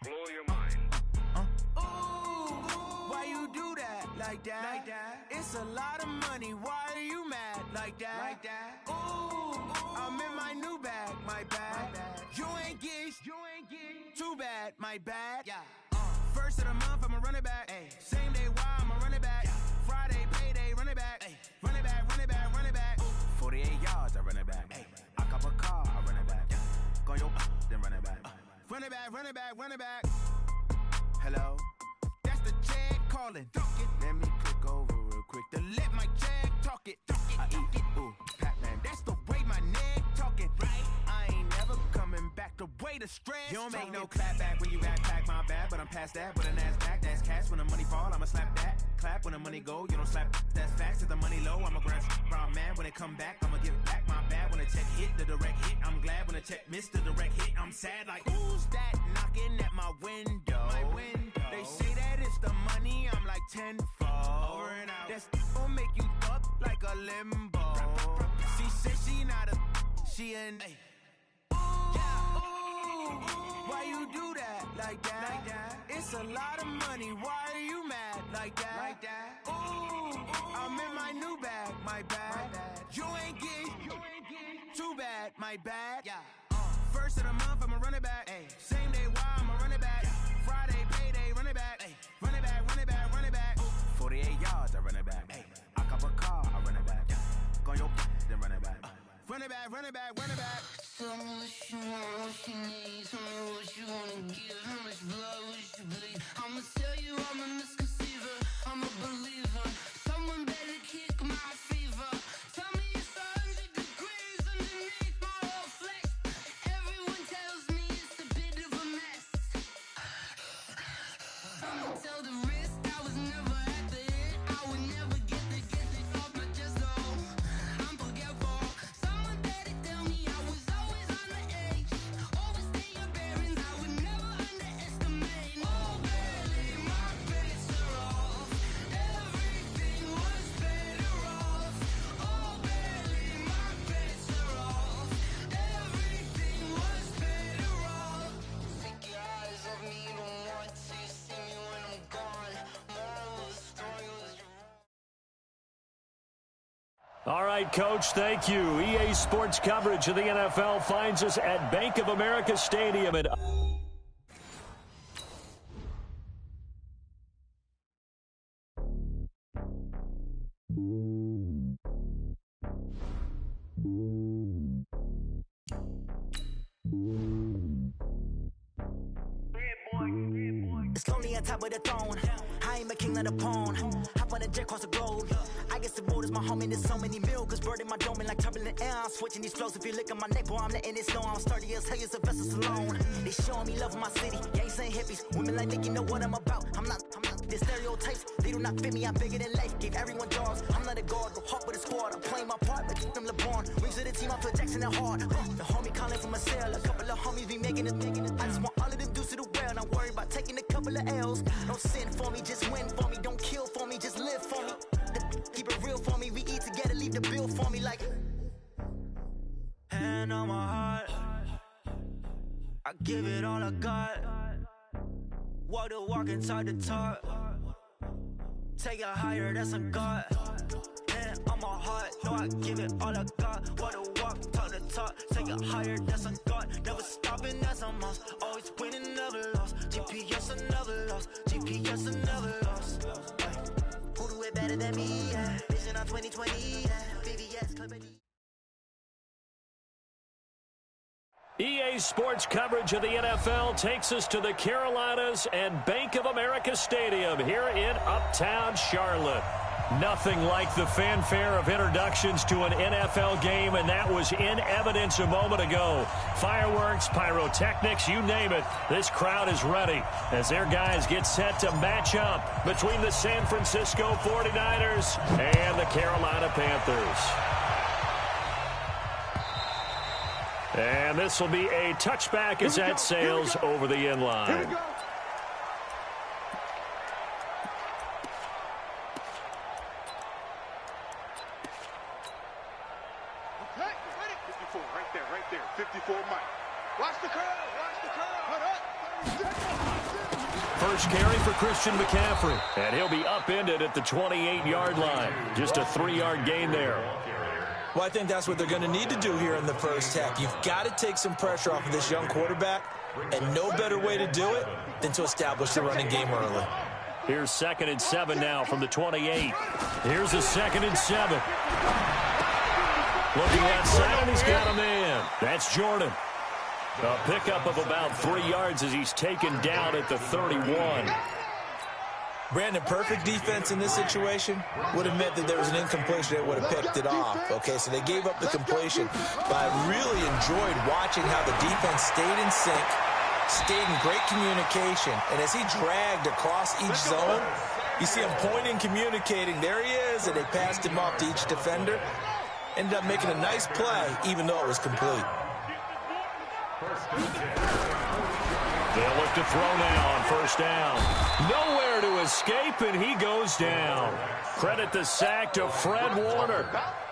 blow your mind. Why you do that like that? It's a lot of money. Why are you mad like that? I'm in my new bag, my bad. You ain't geeks, too bad, my bad. First of the month, I'ma run it back. Same day, why I'ma run it back. Friday, payday, run it back. Run it back, run it back, run it back. 48 yards, I run it back. I cop a car, I run it back. Go your then run it back. Run it back, run it back, run it back. Hello, that's the check calling. Let me click over real quick to let my check talk it. I eat it, ooh, Pac-Man. That's the way my neck talking. Right, I ain't never coming back. The way the stress. You don't make no clap back when you backpack, my bad. But I'm past that. With a NASDAQ, that's cash. When the money fall, I'ma slap that. Clap when the money go, you don't slap. That's facts. If the money low, I'ma grab brown man. When it come back, I'ma give back my bad. When the check hit, the direct hit. I'm glad when the check missed the direct hit. I'm sad like, who's that knocking at my window? They say that it's the money, I'm like tenfold. Over and out. That's gon' make you up like a limbo. She said she not a, she an. Why you do that like that? It's a lot of money. Why are you mad like that? I'm in my new bag, my bad. You ain't geek, too bad, my bad. First of the month, I'ma run it back. Same day, why I'ma run it back. Friday, payday, run it back. Run it back, run it back, run it back. 48 yards, I run it back. I cop a car, I run it back. Go your then run it back. Run it back, run it back, run it back. Tell me what you want, what you need. Tell me what you wanna give. How much blood would you bleed? I'ma tell you I'm a misconceiver. I'm a believer. Someone better kick my fever. Tell me it's 100 degrees underneath my whole flesh. Everyone tells me it's a bit of a mess. I'ma tell the risk I was never at the end. I would never get it off my chest though. I'm forgetful. Someone better tell me I was always on the edge. Overstay your bearings, I would never underestimate. Oh barely, my bets are off. Everything was better off. Oh barely, my bets are off. Everything was better off. Take your eyes off me, don't want to see me when I'm gone. Moral of the story was you. All right, Coach, thank you. EA Sports coverage of the NFL finds us at Bank of America Stadium. It's lonely on top of the throne. I am a king of the pawn. Hop on a jet across the globe. I guess the road is my home and there's so many milkers bird in my dome and like turbulent air. I'm switching these flows. If you look at my neck, boy, I'm letting it snow. I'm sturdy as hell, as a vessel alone. They showing me love in my city. Gangs and hippies, women like Nick, you know what I'm about. I'm not the stereotypes. They do not fit me. I'm bigger than life. Gave everyone jobs. I'm not a guard, go hard with a squad. I'm playing my part, but I'm LeBron. Wings of the team, I feel Jackson and hard. The homie calling from a cell. A couple of homies be making it. I just want all of them dudes to do well. Not worry about taking a couple of L's. Don't sin for me, just win for me. Don't kill for me, just live for me. Keep it real for me. We eat together, leave the bill for me like. Hand on my heart, I give it all I got. Walk the walk and talk the talk. Take it higher, that's a God. Hand on my heart, no, I give it all I got. Walk the walk, talk the talk. Take it higher, that's a God. Never stopping, that's a must. Always winning, never lost. GPS, I never lost. GPS, I never lost. Who do it better than me? Yeah. Vision on 2020. Yeah. BVS, Club AD. EA Sports coverage of the NFL takes us to the Carolinas and Bank of America Stadium here in Uptown Charlotte. Nothing like the fanfare of introductions to an NFL game, and that was in evidence a moment ago. Fireworks, pyrotechnics, you name it. This crowd is ready as their guys get set to match up between the San Francisco 49ers and the Carolina Panthers. And this will be a touchback as that sails over the end line. Here we go. Okay, ready? 54, right there, 54, Mike. Watch the curl, watch the curl. Hold up. First carry for Christian McCaffrey. And he'll be upended at the 28-yard line. Just a 3-yard gain there. Well, I think that's what they're going to need to do here in the first half. You've got to take some pressure off of this young quarterback, and no better way to do it than to establish the running game early. Here's 2nd and 7 now from the 28. Here's a 2nd and 7. Looking outside, and he's got a man. That's Jordan. A pickup of about 3 yards as he's taken down at the 31. Brandon, perfect defense in this situation would have meant that there was an incompletion that would have picked it off. Okay, so they gave up the completion. But I really enjoyed watching how the defense stayed in sync, stayed in great communication. And as he dragged across each zone, you see him pointing, communicating. There he is, and they passed him off to each defender. Ended up making a nice play, even though it was complete. They'll look to throw now on first down. Nowhere to escape, and he goes down. Credit the sack to Fred Warner.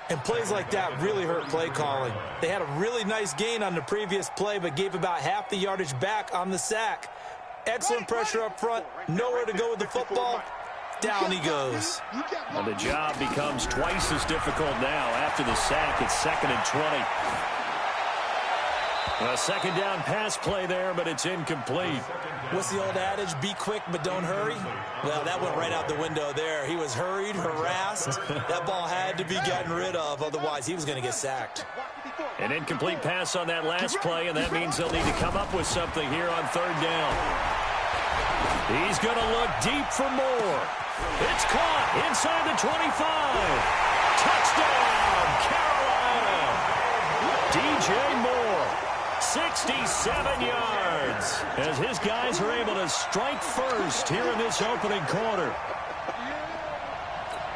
And plays like that really hurt play calling. They had a really nice gain on the previous play, but gave about half the yardage back on the sack. Excellent pressure up front. Nowhere to go with the football. Down he goes. And the job becomes twice as difficult now after the sack. It's 2nd and 20. A second down pass play there, but it's incomplete. What's the old adage? Be quick, but don't hurry. Well, that went right out the window there. He was hurried, harassed. That ball had to be gotten rid of. Otherwise, he was going to get sacked. An incomplete pass on that last play, and that means they'll need to come up with something here on 3rd down. He's going to look deep for more. It's caught inside the 25. Touchdown, Carolina. DJ Moore. 67 yards as his guys are able to strike first here in this opening quarter.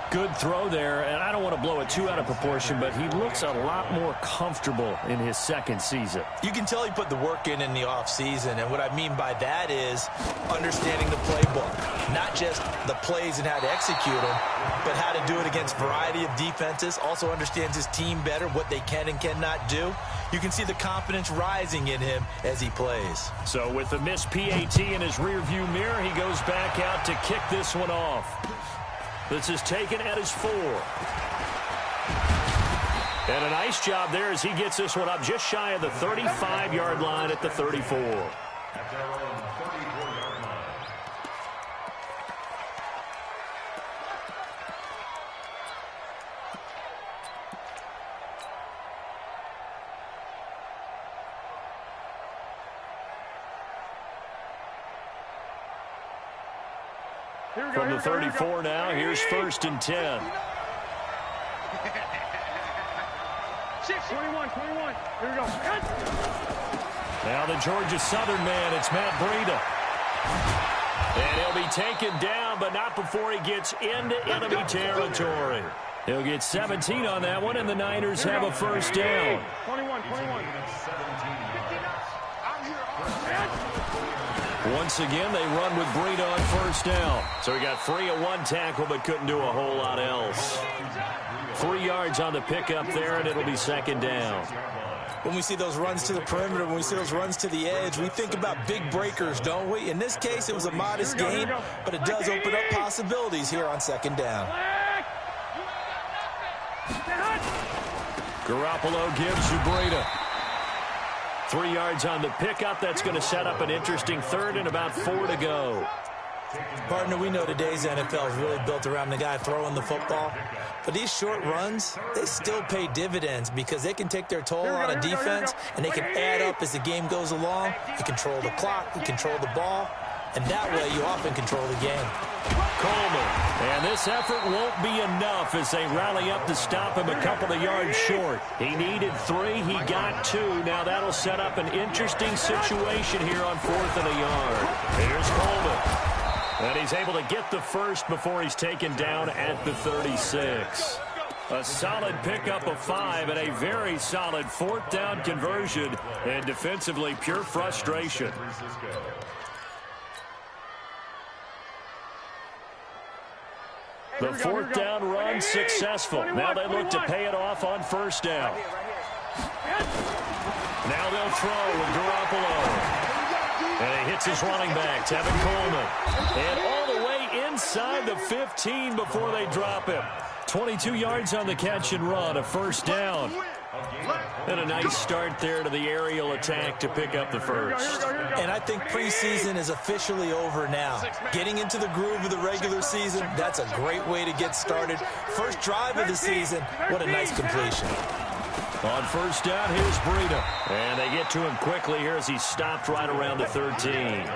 Good throw there, and I don't want to blow it too out of proportion, but he looks a lot more comfortable in his second season. You can tell he put the work in the offseason, and what I mean by that is understanding the playbook. Not just the plays and how to execute them, but how to do it against a variety of defenses. Also understands his team better, what they can and cannot do. You can see the confidence rising in him as he plays. So with the missed PAT in his rearview mirror, he goes back out to kick this one off. This is taken at his 4. And a nice job there as he gets this one up just shy of the 35-yard line at the 34. From the 34 now, here's 1st and 10. 21. Here we go. Now the Georgia Southern man, it's Matt Breida. And he'll be taken down, but not before he gets into enemy territory. He'll get 17 on that one, and the Niners have a first down. 21. Once again, they run with Breida on first down. So he got 3 at one tackle, but couldn't do a whole lot else. 3 yards on the pickup there, and it'll be 2nd down. When we see those runs to the perimeter, when we see those runs to the edge, we think about big breakers, don't we? In this case, it was a modest gain, but it does open up possibilities here on 2nd down. Garoppolo gives to Breida. 3 yards on the pickup. That's going to set up an interesting 3rd and about 4 to go. Partner, we know today's NFL is really built around the guy throwing the football. But these short runs, they still pay dividends because they can take their toll on a defense, and they can add up as the game goes along. You control the clock, you control the ball, and that way you often control the game. Coleman, and this effort won't be enough as they rally up to stop him a couple of yards short. He needed 3, he got 2. Now that'll set up an interesting situation here on 4th and a yard. Here's Coleman. And he's able to get the first before he's taken down at the 36. A solid pickup of 5 and a very solid 4th down conversion. And defensively, pure frustration. The 4th down run successful. Now they look to pay it off on first down. Now they'll throw with Garoppolo. And he hits his running back, Tevin Coleman. And all the way inside the 15 before they drop him. 22 yards on the catch and run, a first down. And a nice start there to the aerial attack to pick up the first. And I think preseason is officially over now. Getting into the groove of the regular season, that's a great way to get started. First drive of the season, what a nice completion. On first down, here's Breida. And they get to him quickly here as he stopped right around the 13.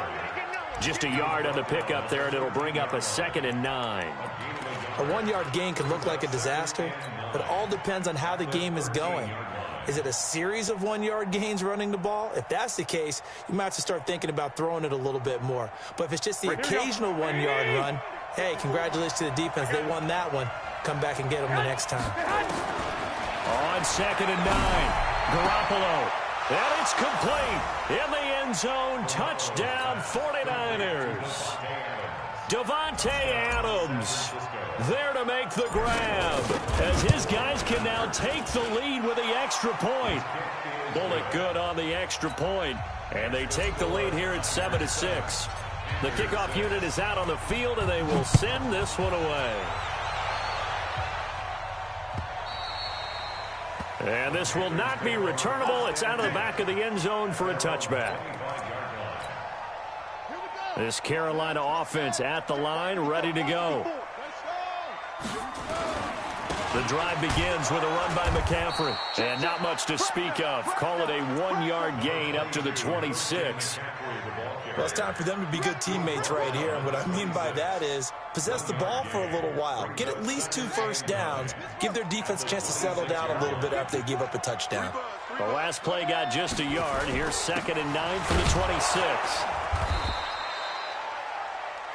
Just a yard on the pickup there, and it'll bring up a 2nd and 9. A 1-yard gain can look like a disaster, but it all depends on how the game is going. Is it a series of 1-yard gains running the ball? If that's the case, you might have to start thinking about throwing it a little bit more. But if it's just the occasional 1-yard run, hey, congratulations to the defense. They won that one. Come back and get them the next time. On 2nd and 9, Garoppolo. And it's complete. In the end zone, touchdown 49ers. Davante Adams there to make the grab as his guys can now take the lead with the extra point. Bullet good on the extra point, and they take the lead here at 7-6. The kickoff unit is out on the field, and they will send this one away. And this will not be returnable. It's out of the back of the end zone for a touchback. This Carolina offense at the line, ready to go. The drive begins with a run by McCaffrey. And not much to speak of. Call it a 1-yard gain up to the 26. Well, it's time for them to be good teammates right here. And what I mean by that is possess the ball for a little while. Get at least 2 first downs. Give their defense a chance to settle down a little bit after they give up a touchdown. The last play got just a yard. Here's 2nd and 9 from the 26.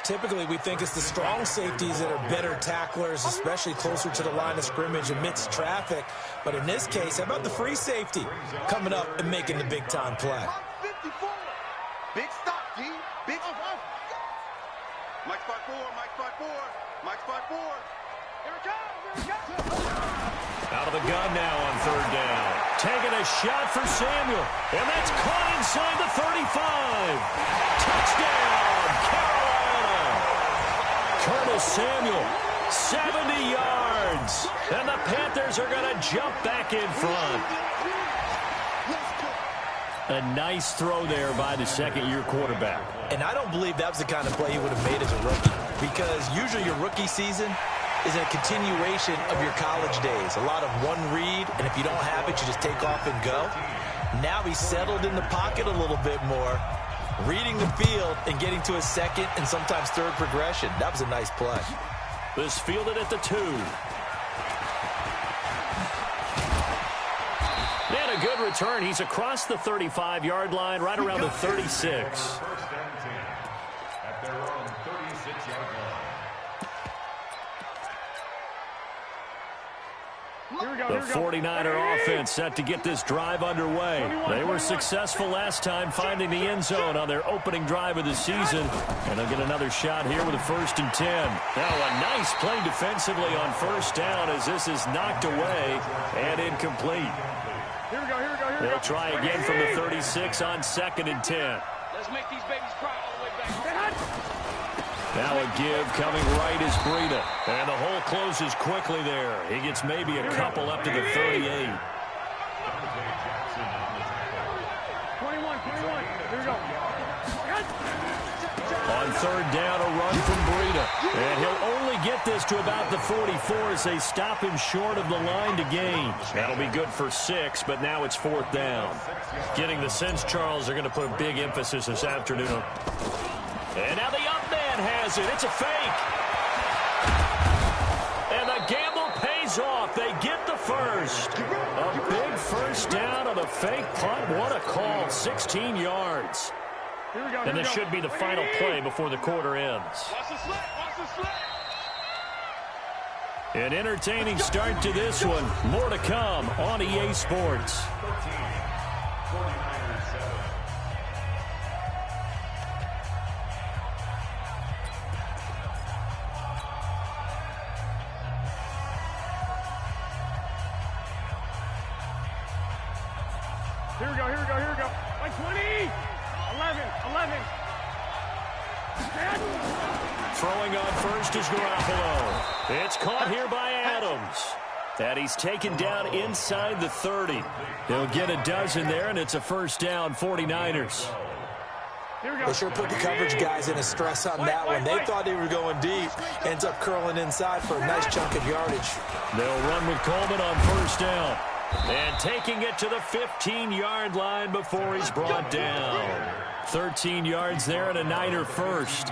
Typically, we think it's the strong safeties that are better tacklers, especially closer to the line of scrimmage amidst traffic. But in this case, how about the free safety coming up and making the big-time play? Big stop, G. Big stop. Mike spot 4, Mike spot 4, Mike spot 4. Here it comes, here it comes. Out of the gun now on 3rd down. Taking a shot for Samuel. And that's caught inside the 35. Touchdown, Carolina. Curtis Samuel, 70 yards. And the Panthers are going to jump back in front. A nice throw there by the second-year quarterback. And I don't believe that was the kind of play he would have made as a rookie, because usually your rookie season is a continuation of your college days. A lot of one read, and if you don't have it, you just take off and go. Now he's settled in the pocket a little bit more, reading the field and getting to a second and sometimes third progression. That was a nice play. This fielded at the 2. And a good return. He's across the 35-yard line, right around the 36. The 49er offense set to get this drive underway. They were successful last time finding the end zone on their opening drive of the season. And they'll get another shot here with a 1st and 10. Now a nice play defensively on 1st down as this is knocked away and incomplete. They'll try again from the 36 on 2nd and 10. Let's make these babies cry all the way back. Now a give coming right is Breida. And the hole closes quickly there. He gets maybe a couple up to the 38. 21. Here we go. On 3rd down, a run from Breida. And he'll only get this to about the 44 as they stop him short of the line to gain. That'll be good for 6, but now it's 4th down. Getting the sense, Charles, they're going to put a big emphasis this afternoon on. And now the up man has it. It's a fake. And the gamble pays off. They get the first. A big first down on the fake punt. What a call. 16 yards. And this should be the final play before the quarter ends. Watch the slant, watch the slant. An entertaining start to this one. More to come on EA Sports. Here we go. Like 20. 11. first is Garoppolo. It's caught here by Adams. And he's taken down inside the 30. He'll get a dozen there, and it's a first down, 49ers. They sure put the coverage guys in a stress on that one. They thought they were going deep. Ends up curling inside for a nice chunk of yardage. They'll run with Coleman on first down. And taking it to the 15-yard line before he's brought down. 13 yards there and a Niner first.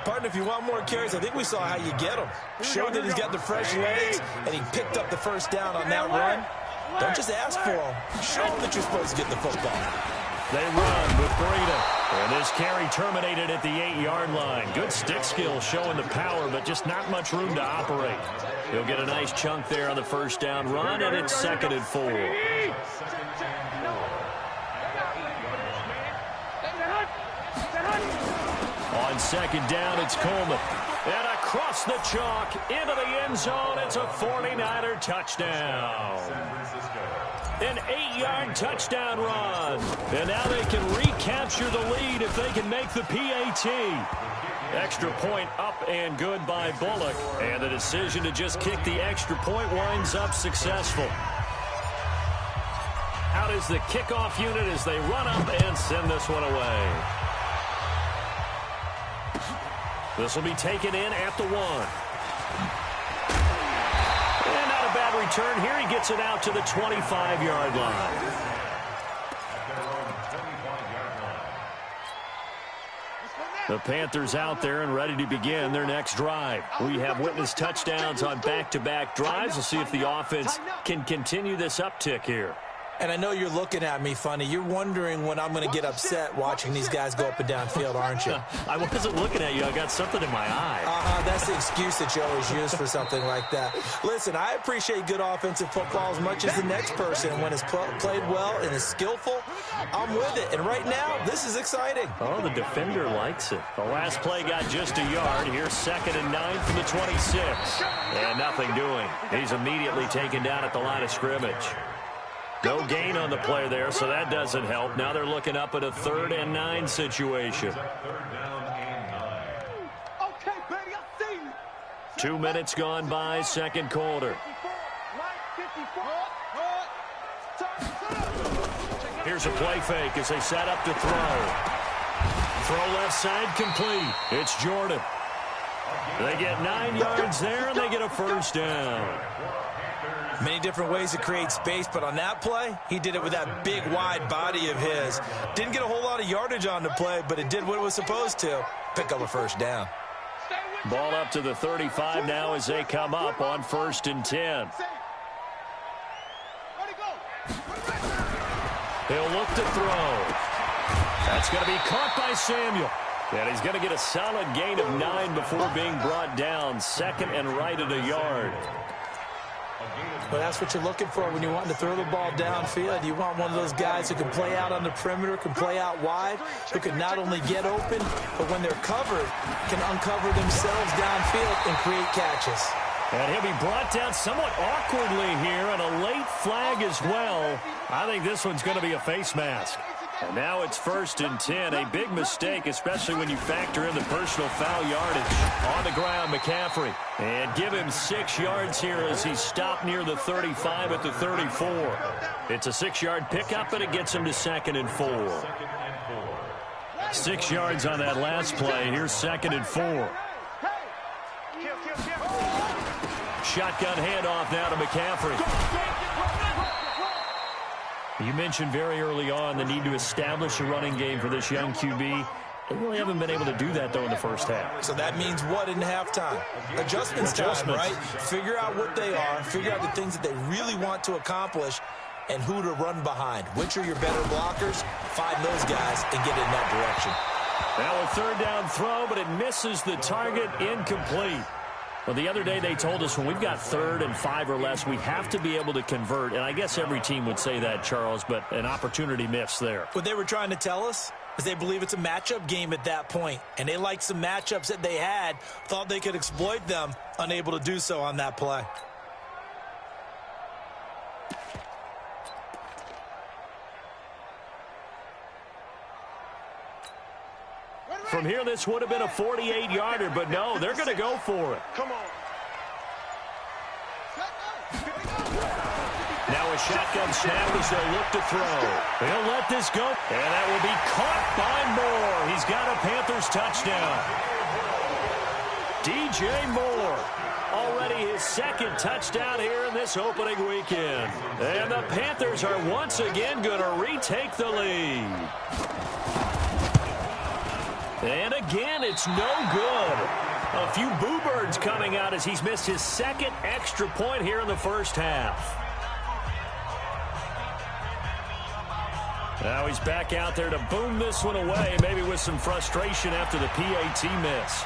Partner, if you want more carries, I think we saw how you get him. Showed that he's got the fresh legs, and he picked up the first down on that run. Don't just ask for him. Show him that you're supposed to get the football. They run with Breida. And this carry terminated at the 8-yard line. Good stick skill showing the power, but just not much room to operate. He'll get a nice chunk there on the first down run, and it's 2nd and 4. On second down, it's Coleman. And across the chalk, into the end zone, it's a 49er touchdown. An 8-yard touchdown run. And now they can recapture the lead if they can make the PAT. Extra point up and good by Bullock. And the decision to just kick the extra point winds up successful. Out is the kickoff unit as they run up and send this one away. This will be taken in at the 1. And not a bad return here. He gets it out to the 25-yard line. The Panthers out there and ready to begin their next drive. We have witnessed touchdowns on back-to-back drives. We'll see if the offense can continue this uptick here. And I know you're looking at me funny. You're wondering when I'm going to get upset watching these guys go up and down field, aren't you? I wasn't looking at you. I got something in my eye. That's the excuse that you always use for something like that. Listen, I appreciate good offensive football as much as the next person. When it's played well and is skillful, I'm with it. And right now, this is exciting. Oh, the defender likes it. The last play got just a yard. Here's 2nd and 9 from the 26. And nothing doing. He's immediately taken down at the line of scrimmage. No gain on the play there, so that doesn't help. Now they're looking up at a 3rd and 9 situation. 2 minutes gone by, second quarter. Here's a play fake as they set up to throw. Throw left side complete. It's Jordan. They get 9 yards there, and they get a first down. Many different ways to create space, but on that play, he did it with that big, wide body of his. Didn't get a whole lot of yardage on the play, but it did what it was supposed to. Pick up a first down. Ball up to the 35 now as they come up on 1st and 10. He'll look to throw. That's going to be caught by Samuel. And he's going to get a solid gain of 9 before being brought down. 2nd and right at a yard. Well, that's what you're looking for when you want to throw the ball downfield. You want one of those guys who can play out on the perimeter, can play out wide, who can not only get open, but when they're covered, can uncover themselves downfield and create catches. And he'll be brought down somewhat awkwardly here, and a late flag as well. I think this one's going to be a face mask. And now it's 1st and 10. A big mistake, especially when you factor in the personal foul yardage. On the ground, McCaffrey. And give him 6 yards here as he's stopped near the 35 at the 34. It's a 6-yard pickup, and it gets him to 2nd and 4. 6 yards on that last play. Here's 2nd and 4. Shotgun handoff now to McCaffrey. You mentioned very early on the need to establish a running game for this young QB. They really haven't been able to do that, though, in the first half. So that means what in halftime? Adjustments time, right? Figure out what they are, figure out the things that they really want to accomplish, and who to run behind. Which are your better blockers? Find those guys and get in that direction. Now a 3rd down throw, but it misses the target, incomplete. Well, the other day they told us when we've got 3rd and 5 or less, we have to be able to convert. And I guess every team would say that, Charles, but an opportunity missed there. What they were trying to tell us is they believe it's a matchup game at that point. And they liked some matchups that they had, thought they could exploit them, unable to do so on that play. From here, this would have been a 48-yarder, but no, they're going to go for it. Come on. Now a shotgun snap as they look to throw. They'll let this go, and that will be caught by Moore. He's got a Panthers touchdown. DJ Moore, already his second touchdown here in this opening weekend. And the Panthers are once again going to retake the lead. And again, it's no good. A few boo birds coming out as he's missed his second extra point here in the first half. Now he's back out there to boom this one away, maybe with some frustration after the PAT miss.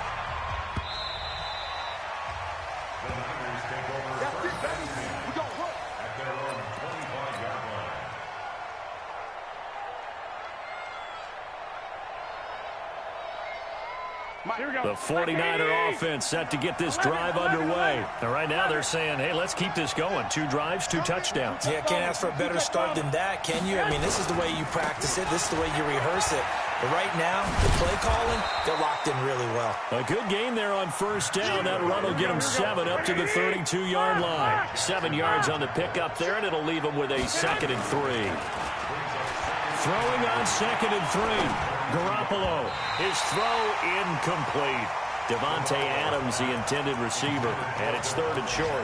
The 49er offense set to get this drive underway. And right now they're saying, hey, let's keep this going. 2 drives, 2 touchdowns. Yeah, can't ask for a better start than that, can you? I mean, this is the way you practice it. This is the way you rehearse it. But right now, the play calling, they're locked in really well. A good game there on first down. That run will get them 7 up to the 32-yard line. 7 yards on the pickup there, and it'll leave them with a 2nd and 3. Throwing on 2nd and 3. Garoppolo, his throw incomplete. Devontae Adams, the intended receiver, and it's 3rd and short.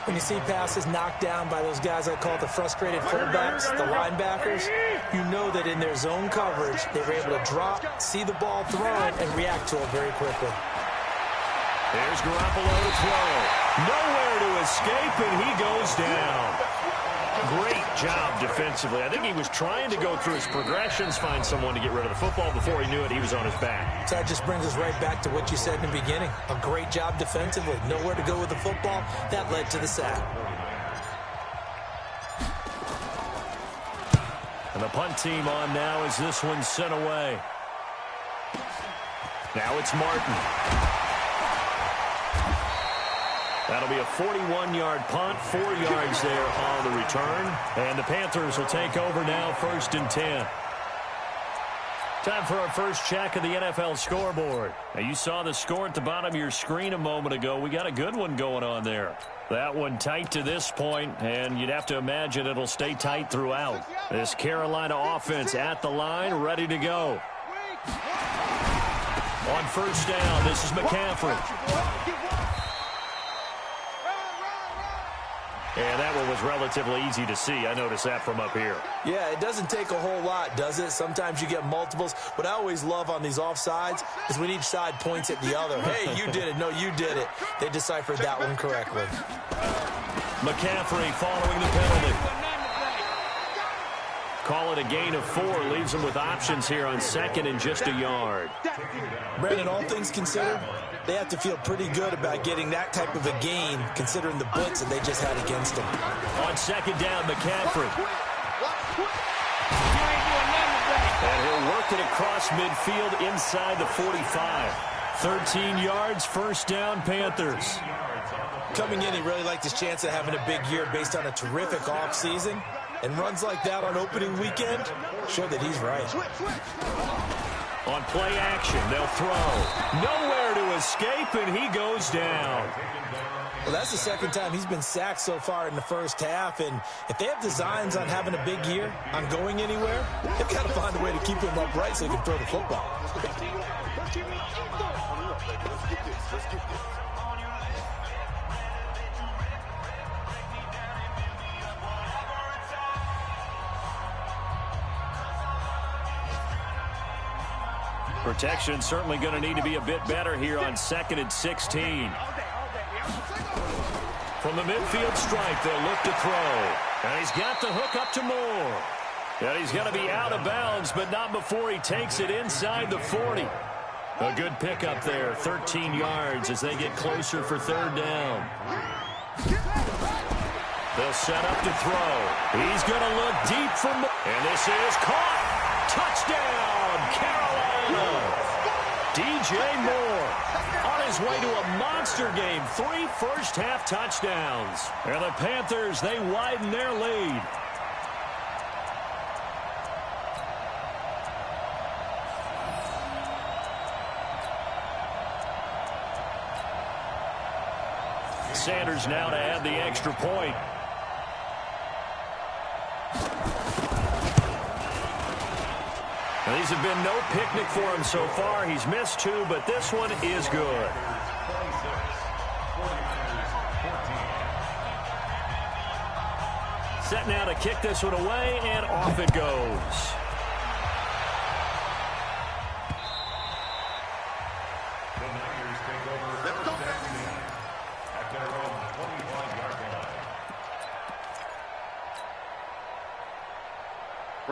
When you see passes knocked down by those guys I call the frustrated fullbacks, the linebackers, you know that in their zone coverage, they were able to drop, see the ball thrown, and react to it very quickly. There's Garoppolo to throw. Nowhere to escape, and he goes down. Great job defensively. I think he was trying to go through his progressions, find someone to get rid of the football. Before he knew it, he was on his back. So that just brings us right back to what you said in the beginning. A great job defensively. Nowhere to go with the football. That led to the sack. And the punt team on now as this one's sent away. Now it's Martin. That'll be a 41-yard punt, 4 yards there on the return. And the Panthers will take over now, 1st and 10. Time for our first check of the NFL scoreboard. Now, you saw the score at the bottom of your screen a moment ago. We got a good one going on there. That one tight to this point, and you'd have to imagine it'll stay tight throughout. This Carolina offense at the line, ready to go. On first down, this is McCaffrey. And that one was relatively easy to see. I noticed that from up here. Yeah, it doesn't take a whole lot, does it? Sometimes you get multiples. What I always love on these offsides is when each side points at the other. Hey, you did it. No, you did it. They deciphered that one correctly. McCaffrey following the penalty. Call it a gain of 4. Leaves them with options here on 2nd and just a yard. Brandon, all things considered, they have to feel pretty good about getting that type of a gain, considering the blitz that they just had against them. On 2nd down, McCaffrey. And he'll work it across midfield inside the 45. 13 yards, first down, Panthers. Coming in, he really liked his chance of having a big year based on a terrific offseason. And runs like that on opening weekend show that he's right. On play action, they'll throw. Nowhere to escape, and he goes down. Well, that's the second time he's been sacked so far in the first half. And if they have designs on having a big year, on going anywhere, they've got to find a way to keep him upright so he can throw the football. Protection certainly going to need to be a bit better here on 2nd and 16. From the midfield stripe, they'll look to throw. And he's got the hook up to Moore. And he's going to be out of bounds, but not before he takes it inside the 40. A good pickup there, 13 yards as they get closer for 3rd down. They'll set up to throw. He's going to look deep from the... And this is caught. Touchdown, Carolina. DJ Moore on his way to a monster game. 3 first-half touchdowns. And the Panthers, they widen their lead. Sanders now to add the extra point. These have been no picnic for him so far. He's missed 2, but this one is good. Set now to kick this one away, and off it goes. The Niners take over at their own 25-yard line.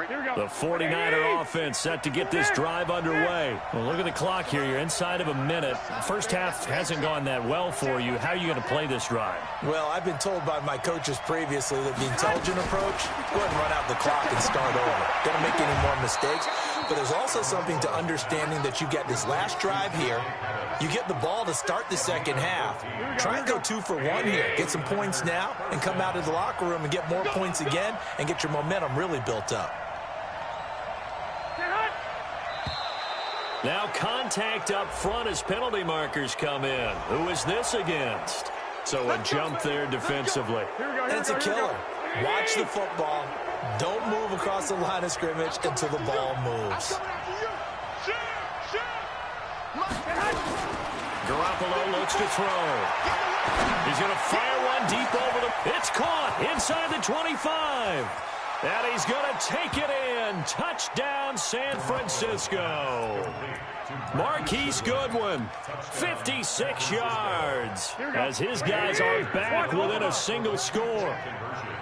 Here we go. The 49er offense set to get this drive underway. Well, look at the clock here. You're inside of a minute. First half hasn't gone that well for you. How are you going to play this drive? Well, I've been told by my coaches previously that the intelligent approach, go ahead and run out the clock and start over. Don't make any more mistakes. But there's also something to understanding that you get this last drive here. You get the ball to start the second half. Try and go 2 for 1 here. Get some points now and come out of the locker room and get more points again and get your momentum really built up. Now contact up front as penalty markers come in. Who is this against? So a jump there defensively. And it's a killer. Watch the football. Don't move across the line of scrimmage until the ball moves. Garoppolo looks to throw. He's going to fire one deep over the... It's caught inside the 25. And he's going to take it in. Touchdown, San Francisco. Marquise Goodwin, 56 yards, as his guys are back within a single score.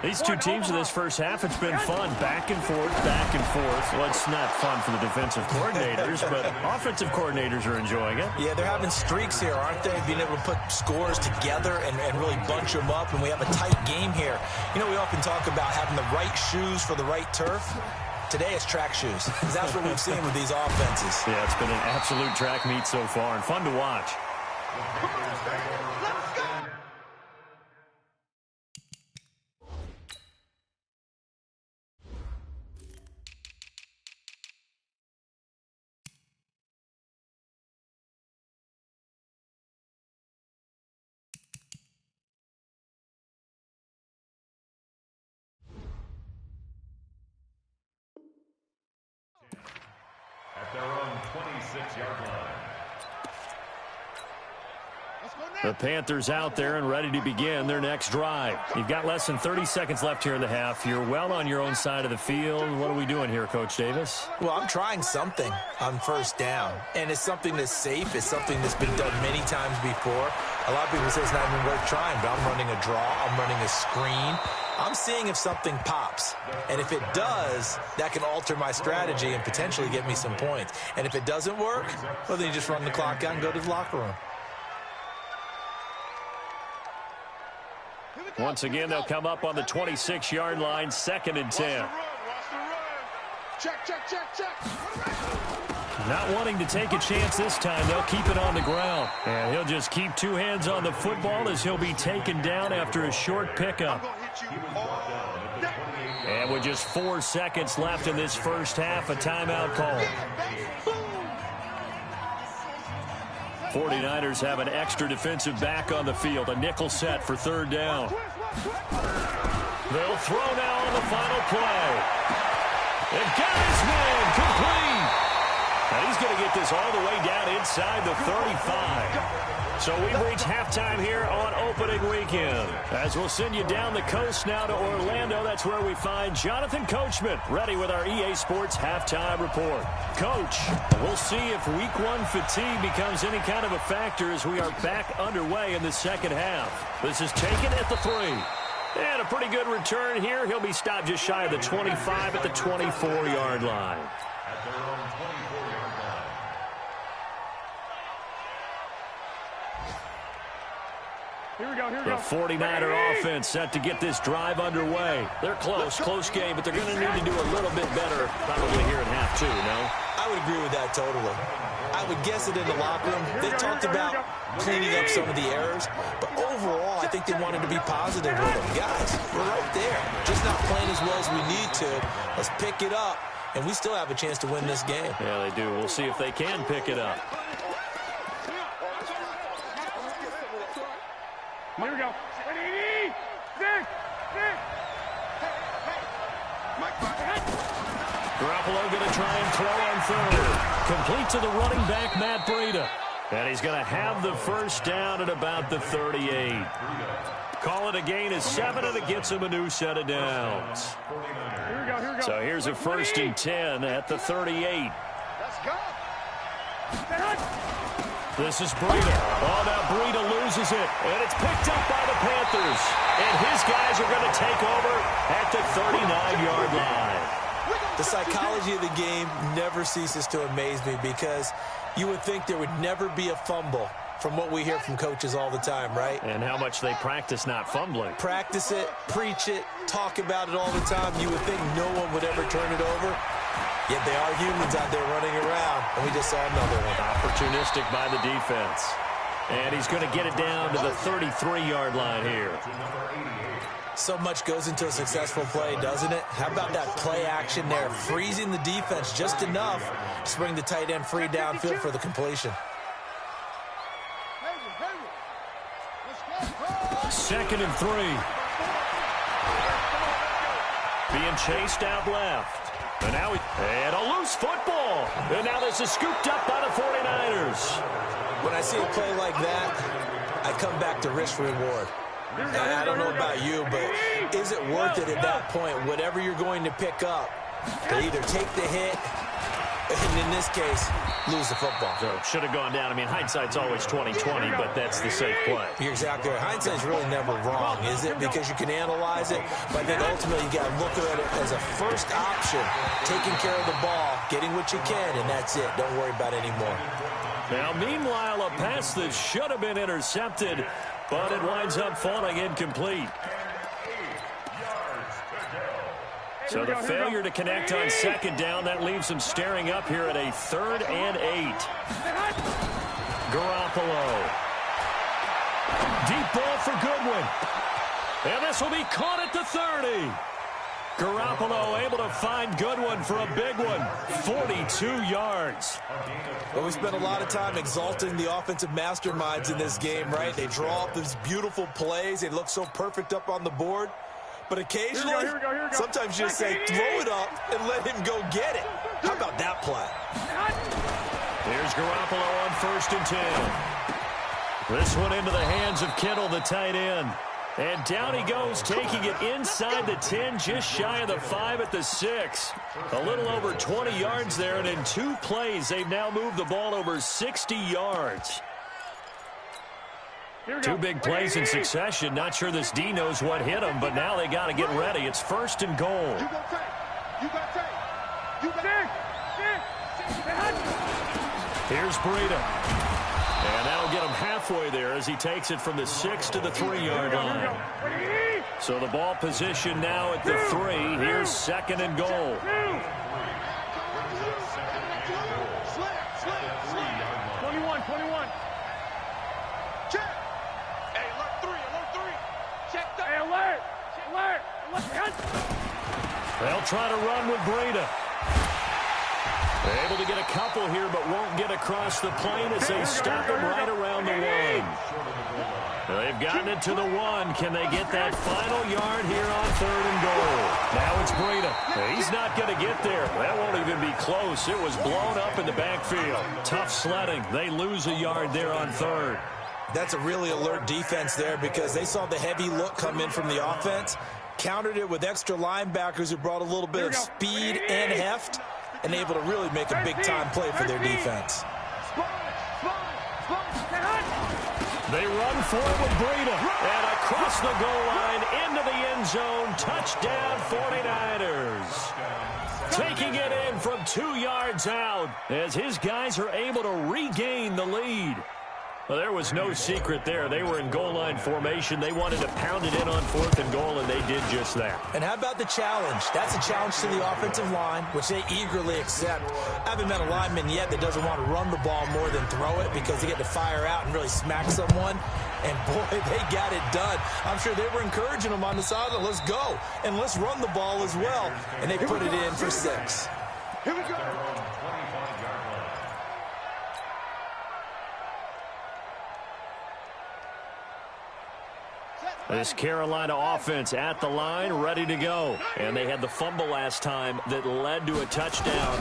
These two teams in this first half, it's been fun. Back and forth, back and forth. Well, it's not fun for the defensive coordinators, but offensive coordinators are enjoying it. Yeah, they're having streaks here, aren't they? Being able to put scores together and really bunch them up, and we have a tight game here. You know, we often talk about having the right shoes for the right turf. Today it's track shoes. That's what we've seen with these offenses. Yeah, it's been an absolute track meet so far and fun to watch. At their own 26-yard line. The Panthers out there and ready to begin their next drive. You've got less than 30 seconds left here in the half. You're well on your own side of the field. What are we doing here, Coach Davis? Well, I'm trying something on first down, and it's something that's safe. It's something that's been done many times before. A lot of people say it's not even worth trying, but I'm running a draw. I'm running a screen. I'm seeing if something pops, and if it does, that can alter my strategy and potentially get me some points. And if it doesn't work, well, then you just run the clock out and go to the locker room. Once again, they'll come up on the 26-yard line, 2nd and 10. Check, check, check, check. Not wanting to take a chance this time, they'll keep it on the ground. And he'll just keep 2 hands on the football as he'll be taken down after a short pickup. And with just 4 seconds left in this first half, a timeout call. 49ers have an extra defensive back on the field, a nickel set for 3rd down. They'll throw now on the final play. They've got his man complete. And he's going to get this all the way down inside the 35. So we reach halftime here on opening weekend. As we'll send you down the coast now to Orlando, that's where we find Jonathan Coachman ready with our EA Sports halftime report. Coach, we'll see if week 1 fatigue becomes any kind of a factor as we are back underway in the second half. This is taken at the 3. And a pretty good return here. He'll be stopped just shy of the 25 at the 24-yard line. At their own 24-yard line. Here we go, here we The go. 49er offense set to get this drive underway. They're close game, but they're going to need to do a little bit better probably here in half 2, no? I would agree with that totally. I would guess it in the locker room. They talked about cleaning up some of the errors, but overall, I think they wanted to be positive with them. Guys, we're right there. Just not playing as well as we need to. Let's pick it up, and we still have a chance to win this game. Yeah, they do. We'll see if they can pick it up. Here we go. Garoppolo going to try and throw on third. Complete to the running back, Matt Breida. And he's going to have the first down at about the 38. Call it a gain of 7, and it gets him a new set of downs. So here's a 1st and 10 at the 38. Let's go. This is Breida. Oh, now Breida loses it, and it's picked up by the Panthers. And his guys are going to take over at the 39-yard line. The psychology of the game never ceases to amaze me because you would think there would never be a fumble from what we hear from coaches all the time, right? And how much they practice not fumbling. Practice it, preach it, talk about it all the time. You would think no one would ever turn it over. Yet they are humans out there running around, and we just saw another one. Opportunistic by the defense. And he's going to get it down to the 33-yard line here. So much goes into a successful play, doesn't it? How about that play action there, freezing the defense just enough to bring the tight end free downfield for the completion. 2nd and 3. Being chased out left. And now and a loose football. And now this is scooped up by the 49ers. When I see a play like that, I come back to risk reward. And I don't know about you, but is it worth it at that point, whatever you're going to pick up, to either take the hit, and in this case, lose the football? So should have gone down. I mean, hindsight's always 20/20, but that's the safe play. You're exactly right. Hindsight's really never wrong, is it? Because you can analyze it, but then ultimately you got to look at it as a first option, taking care of the ball, getting what you can, and that's it. Don't worry about it anymore. Now, meanwhile, a pass that should have been intercepted, but it winds up falling incomplete. So the failure to connect on 2nd down, that leaves him staring up here at a 3rd and 8. Garoppolo. Deep ball for Goodwin. And this will be caught at the 30. Garoppolo able to find Goodwin for a big one. 42 yards. Well, we spent a lot of time exalting the offensive masterminds in this game, right? They draw up these beautiful plays. They look so perfect up on the board. But occasionally, sometimes you just say, throw it up and let him go get it. How about that play? Here's Garoppolo on 1st and 10. This one into the hands of Kittle, the tight end. And down he goes, taking it inside the 10, just shy of the 5 at the 6. A little over 20 yards there, and in 2 plays, they've now moved the ball over 60 yards. 2 big plays in succession. Not sure this D knows what hit him, but now they got to get ready. It's 1st and goal. Here's Breida. And that'll get him halfway there as he takes it from the 6 to the 3-yard line. So the ball position now at the 3. Here's 2nd and goal. 21. Check. Hey, alert 3. Check that. Hey, alert. They'll try to run with Breida. Able to get a couple here, but won't get across the plane as they stop him right around the 1. They've gotten it to the 1. Can they get that final yard here on 3rd and goal? Now it's Breida. He's not going to get there. That won't even be close. It was blown up in the backfield. Tough sledding. They lose a yard there on 3rd. That's a really alert defense there because they saw the heavy look come in from the offense, countered it with extra linebackers who brought a little bit of speed and heft, and able to really make a big-time play for their defense. They run for it with Breida. And across the goal line, into the end zone. Touchdown, 49ers. Taking it in from 2 yards out as his guys are able to regain the lead. Well, there was no secret there. They were in goal line formation. They wanted to pound it in on 4th and goal, and they did just that. And how about the challenge? That's a challenge to the offensive line, which they eagerly accept. I haven't met a lineman yet that doesn't want to run the ball more than throw it because they get to fire out and really smack someone. And, boy, they got it done. I'm sure they were encouraging them on the sideline. Let's go, and let's run the ball as well. And they put it in for 6. Here we go. This Carolina offense at the line, ready to go. And they had the fumble last time that led to a touchdown.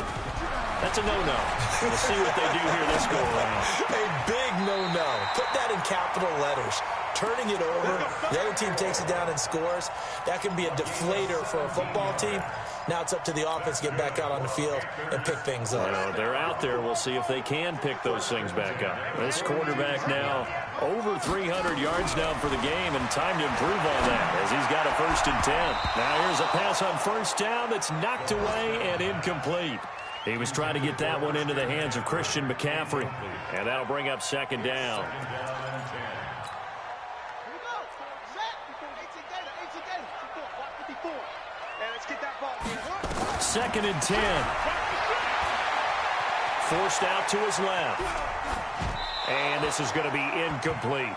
That's a no-no. We'll see what they do here this go-around. A big no-no. Put that in capital letters. Turning it over, the other team takes it down and scores. That can be a deflator for a football team. Now it's up to the offense to get back out on the field and pick things up. Well, they're out there. We'll see if they can pick those things back up. This quarterback now over 300 yards down for the game, and time to improve on that as he's got a 1st and 10. Now here's a pass on 1st down that's knocked away and incomplete. He was trying to get that one into the hands of Christian McCaffrey, and that'll bring up 2nd down. 2nd and 10. Forced out to his left. And this is going to be incomplete.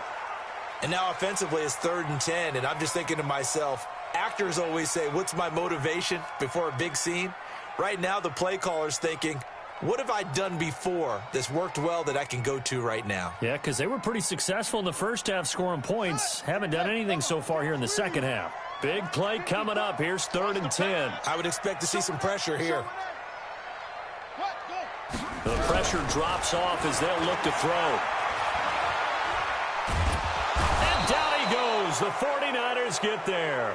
And now offensively it's 3rd and 10, and I'm just thinking to myself, actors always say, what's my motivation before a big scene? Right now the play caller's thinking, what have I done before that's worked well that I can go to right now? Yeah, because they were pretty successful in the first half scoring points. Haven't done anything so far here in the second half. Big play coming up. Here's 3rd and 10. I would expect to see some pressure here. The pressure drops off as they'll look to throw. And down he goes. The 49ers get there.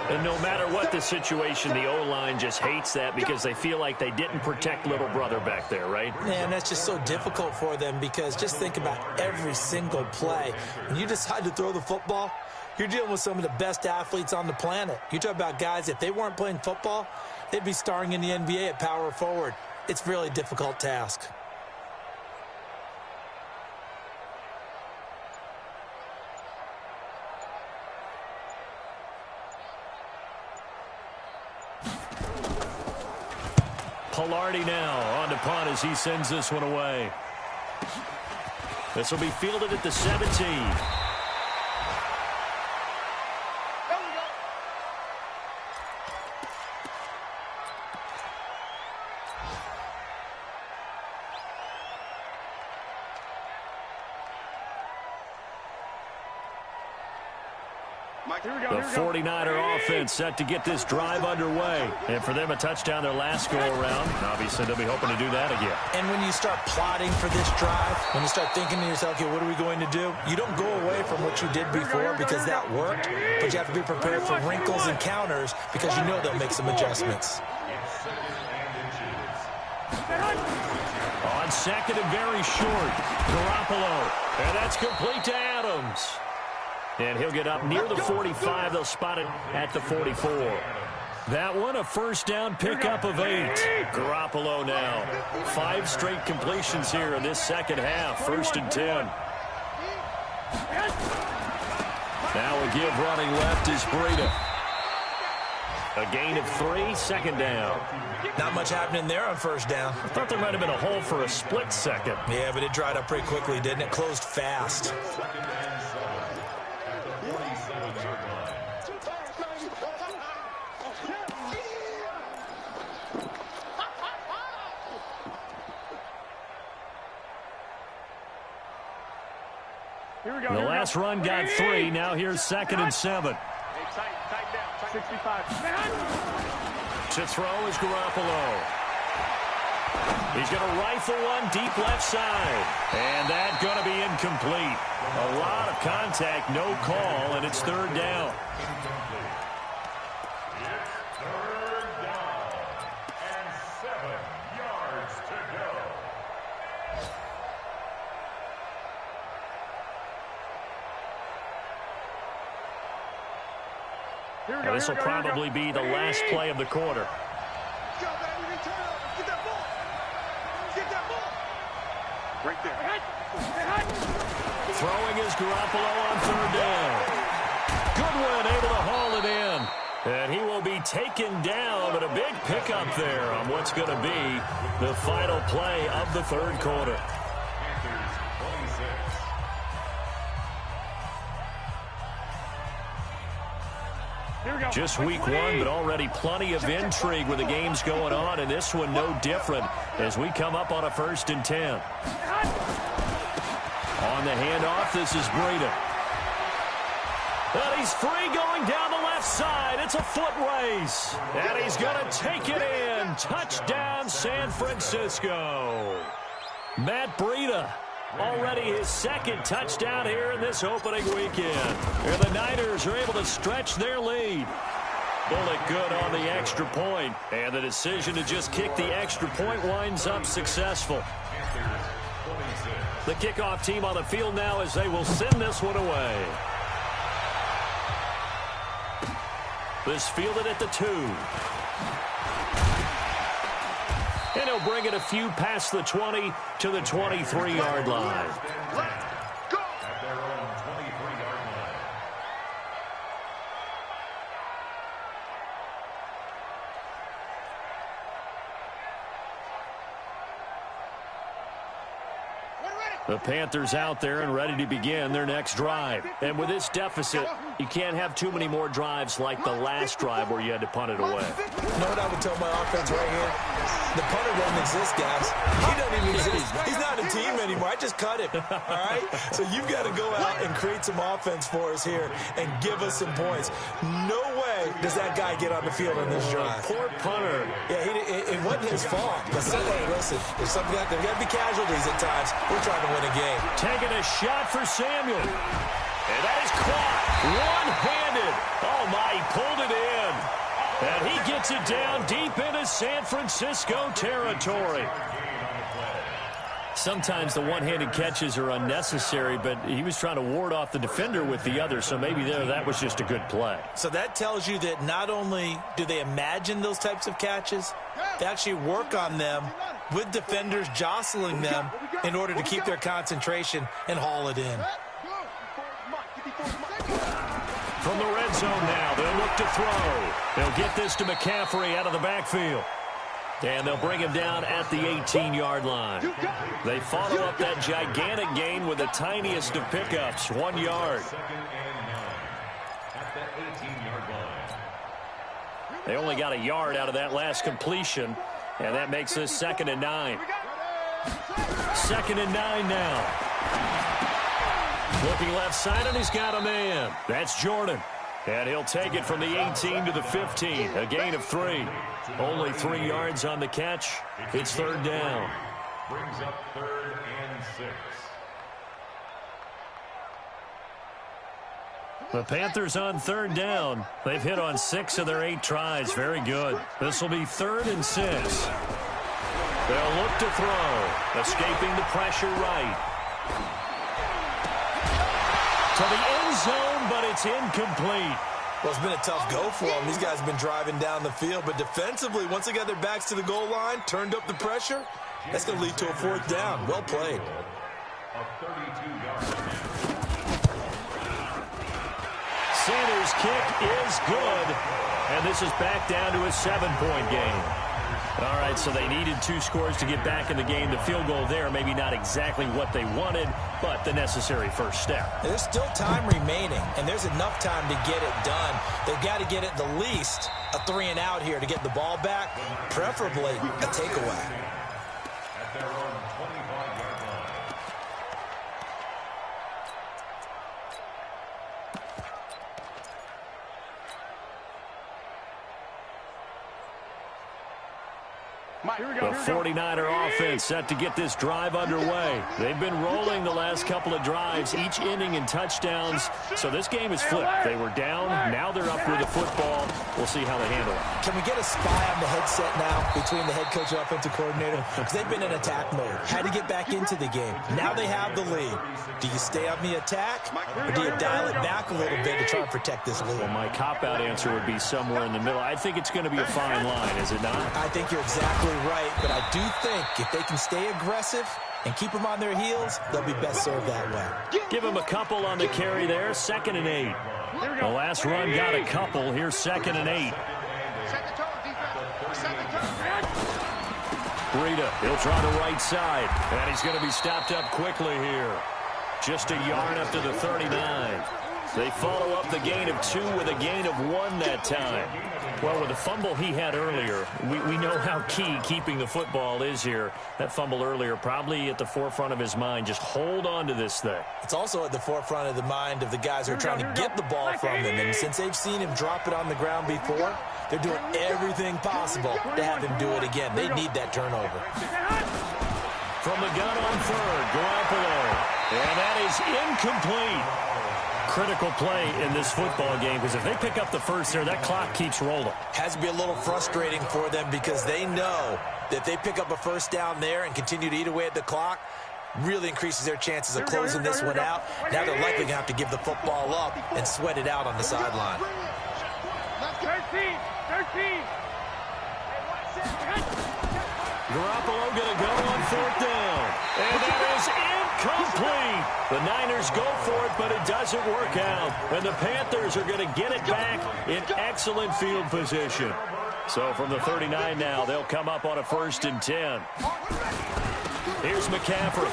And no matter what the situation, the O-line just hates that because they feel like they didn't protect little brother back there, right? Man, that's just so difficult for them because just think about every single play. When you decide to throw the football, you're dealing with some of the best athletes on the planet. You talk about guys, if they weren't playing football, they'd be starring in the NBA at power forward. It's a really difficult task. Pilardi now on to punt as he sends this one away. This will be fielded at the 17. The 49er offense set to get this drive underway. And for them, a touchdown their last go-around. Obviously, they'll be hoping to do that again. And when you start plotting for this drive, when you start thinking to yourself, okay, what are we going to do? You don't go away from what you did before because that worked, but you have to be prepared for wrinkles and counters because you know they'll make some adjustments. On 2nd and very short, Garoppolo. And that's complete to Adams. And he'll get up near the 45. They'll spot it at the 44. That one, a 1st down pickup of 8. Garoppolo now. 5 straight completions here in this second half. 1st and 10. Now a give running left is Breida. A gain of 3, 2nd down. Not much happening there on 1st down. I thought there might have been a hole for a split second. Yeah, but it dried up pretty quickly, didn't it? Closed fast. The last run got 3. Now here's 2nd and 7. 65. To throw is Garoppolo. He's going to rifle one deep left side. And that's going to be incomplete. A lot of contact, no call, and it's 3rd down. Now, this will probably be the last play of the quarter. Right there. Throwing is Garoppolo on 3rd down. Goodwin able to haul it in. And he will be taken down, but a big pickup there on what's going to be the final play of the 3rd quarter. Just week 1, but already plenty of intrigue with the games going on, and this one no different as we come up on a 1st and 10. On the handoff, this is Breida. And he's free going down the left side. It's a foot race. And he's going to take it in. Touchdown, San Francisco. Matt Breida, already his second touchdown here in this opening weekend. And the Niners are able to stretch their lead. Bullet good on the extra point. And the decision to just kick the extra point winds up successful. The kickoff team on the field now as they will send this one away. This fielded at the 2. And he'll bring it a few past the 20 to the 23-yard line. At their own 23-yard line. The Panthers out there and ready to begin their next drive. And with this deficit, you can't have too many more drives like the last drive where you had to punt it away. You know what I would tell my offense right here? The punter doesn't exist, guys. He doesn't even exist. He's not a team anymore. I just cut him, all right? So you've got to go out and create some offense for us here and give us some points. No way does that guy get on the field on this drive. Poor punter. Yeah, it wasn't his fault. But listen, there's got to be casualties at times. We're trying to win a game. Taking a shot for Samuel. And that is caught. One-handed. Oh, my, he pulled it in. And he gets it down deep into San Francisco territory. Sometimes the one-handed catches are unnecessary, but he was trying to ward off the defender with the other, so maybe that was just a good play. So that tells you that not only do they imagine those types of catches, they actually work on them with defenders jostling them in order to keep their concentration and haul it in. From the red zone now, they'll look to throw. They'll get this to McCaffrey out of the backfield. And they'll bring him down at the 18-yard line. They follow up that gigantic gain with the tiniest of pickups, 1 yard. At the 18-yard line. They only got a yard out of that last completion, and that makes this 2nd and 9. 2nd and 9 now. Looking left side, and he's got a man. That's Jordan. And he'll take it from the 18 to the 15. A gain of 3. Only 3 yards on the catch. It's 3rd down. Brings up 3rd and 6. The Panthers on 3rd down. They've hit on 6 of their 8 tries. Very good. This will be 3rd and 6. They'll look to throw. Escaping the pressure right. To the end zone, but it's incomplete. Well, it's been a tough go for them. These guys have been driving down the field, but defensively, once they got their backs to the goal line, turned up the pressure, that's going to lead to a 4th down. Well played. A 32-yard. Sanders' kick is good, and this is back down to a 7-point game. All right, so they needed 2 scores to get back in the game. The field goal there, maybe not exactly what they wanted, but the necessary first step. There's still time remaining, and there's enough time to get it done. They've got to get at the least a 3 and out here to get the ball back, preferably a takeaway. At their own 25-yard line. The 49er offense set to get this drive underway. They've been rolling the last couple of drives, each ending in touchdowns. So this game is flipped. They were down. Now they're up with the football. We'll see how they handle it. Can we get a spy on the headset now between the head coach and offensive coordinator? Because they've been in attack mode. Had to get back into the game. Now they have the lead. Do you stay on the attack, or do you dial it back a little bit to try and protect this lead? Well, my cop-out answer would be somewhere in the middle. I think it's going to be a fine line, is it not? I think you're exactly right, but I do think if they can stay aggressive and keep them on their heels, they'll be best served that way. Give them a couple on the carry there, 2nd and 8. The last run got a couple. Here's 2nd and 8. Breida, he'll try the right side, and he's going to be stopped up quickly here. Just a yard up to the 39. They follow up the gain of 2 with a gain of 1 that time. Well, with the fumble he had earlier, we know how key keeping the football is here. That fumble earlier probably at the forefront of his mind. Just hold on to this thing. It's also at the forefront of the mind of the guys who are trying to get the ball from him. And since they've seen him drop it on the ground before, they're doing everything possible to have him do it again. They need that turnover. From the gun on third, Garoppolo. And that is incomplete. Critical play in this football game, because if they pick up the first there, that clock keeps rolling. Has to be a little frustrating for them because they know that they pick up a first down there and continue to eat away at the clock, really increases their chances of closing this one out. Now they're likely going to have to give the football up and sweat it out on the sideline. 13. Garoppolo going to go on fourth down. And that is incomplete. The Niners go for it, but it doesn't work out. And the Panthers are going to get it back in excellent field position. So from the 39 now, they'll come up on a 1st and 10. Here's McCaffrey.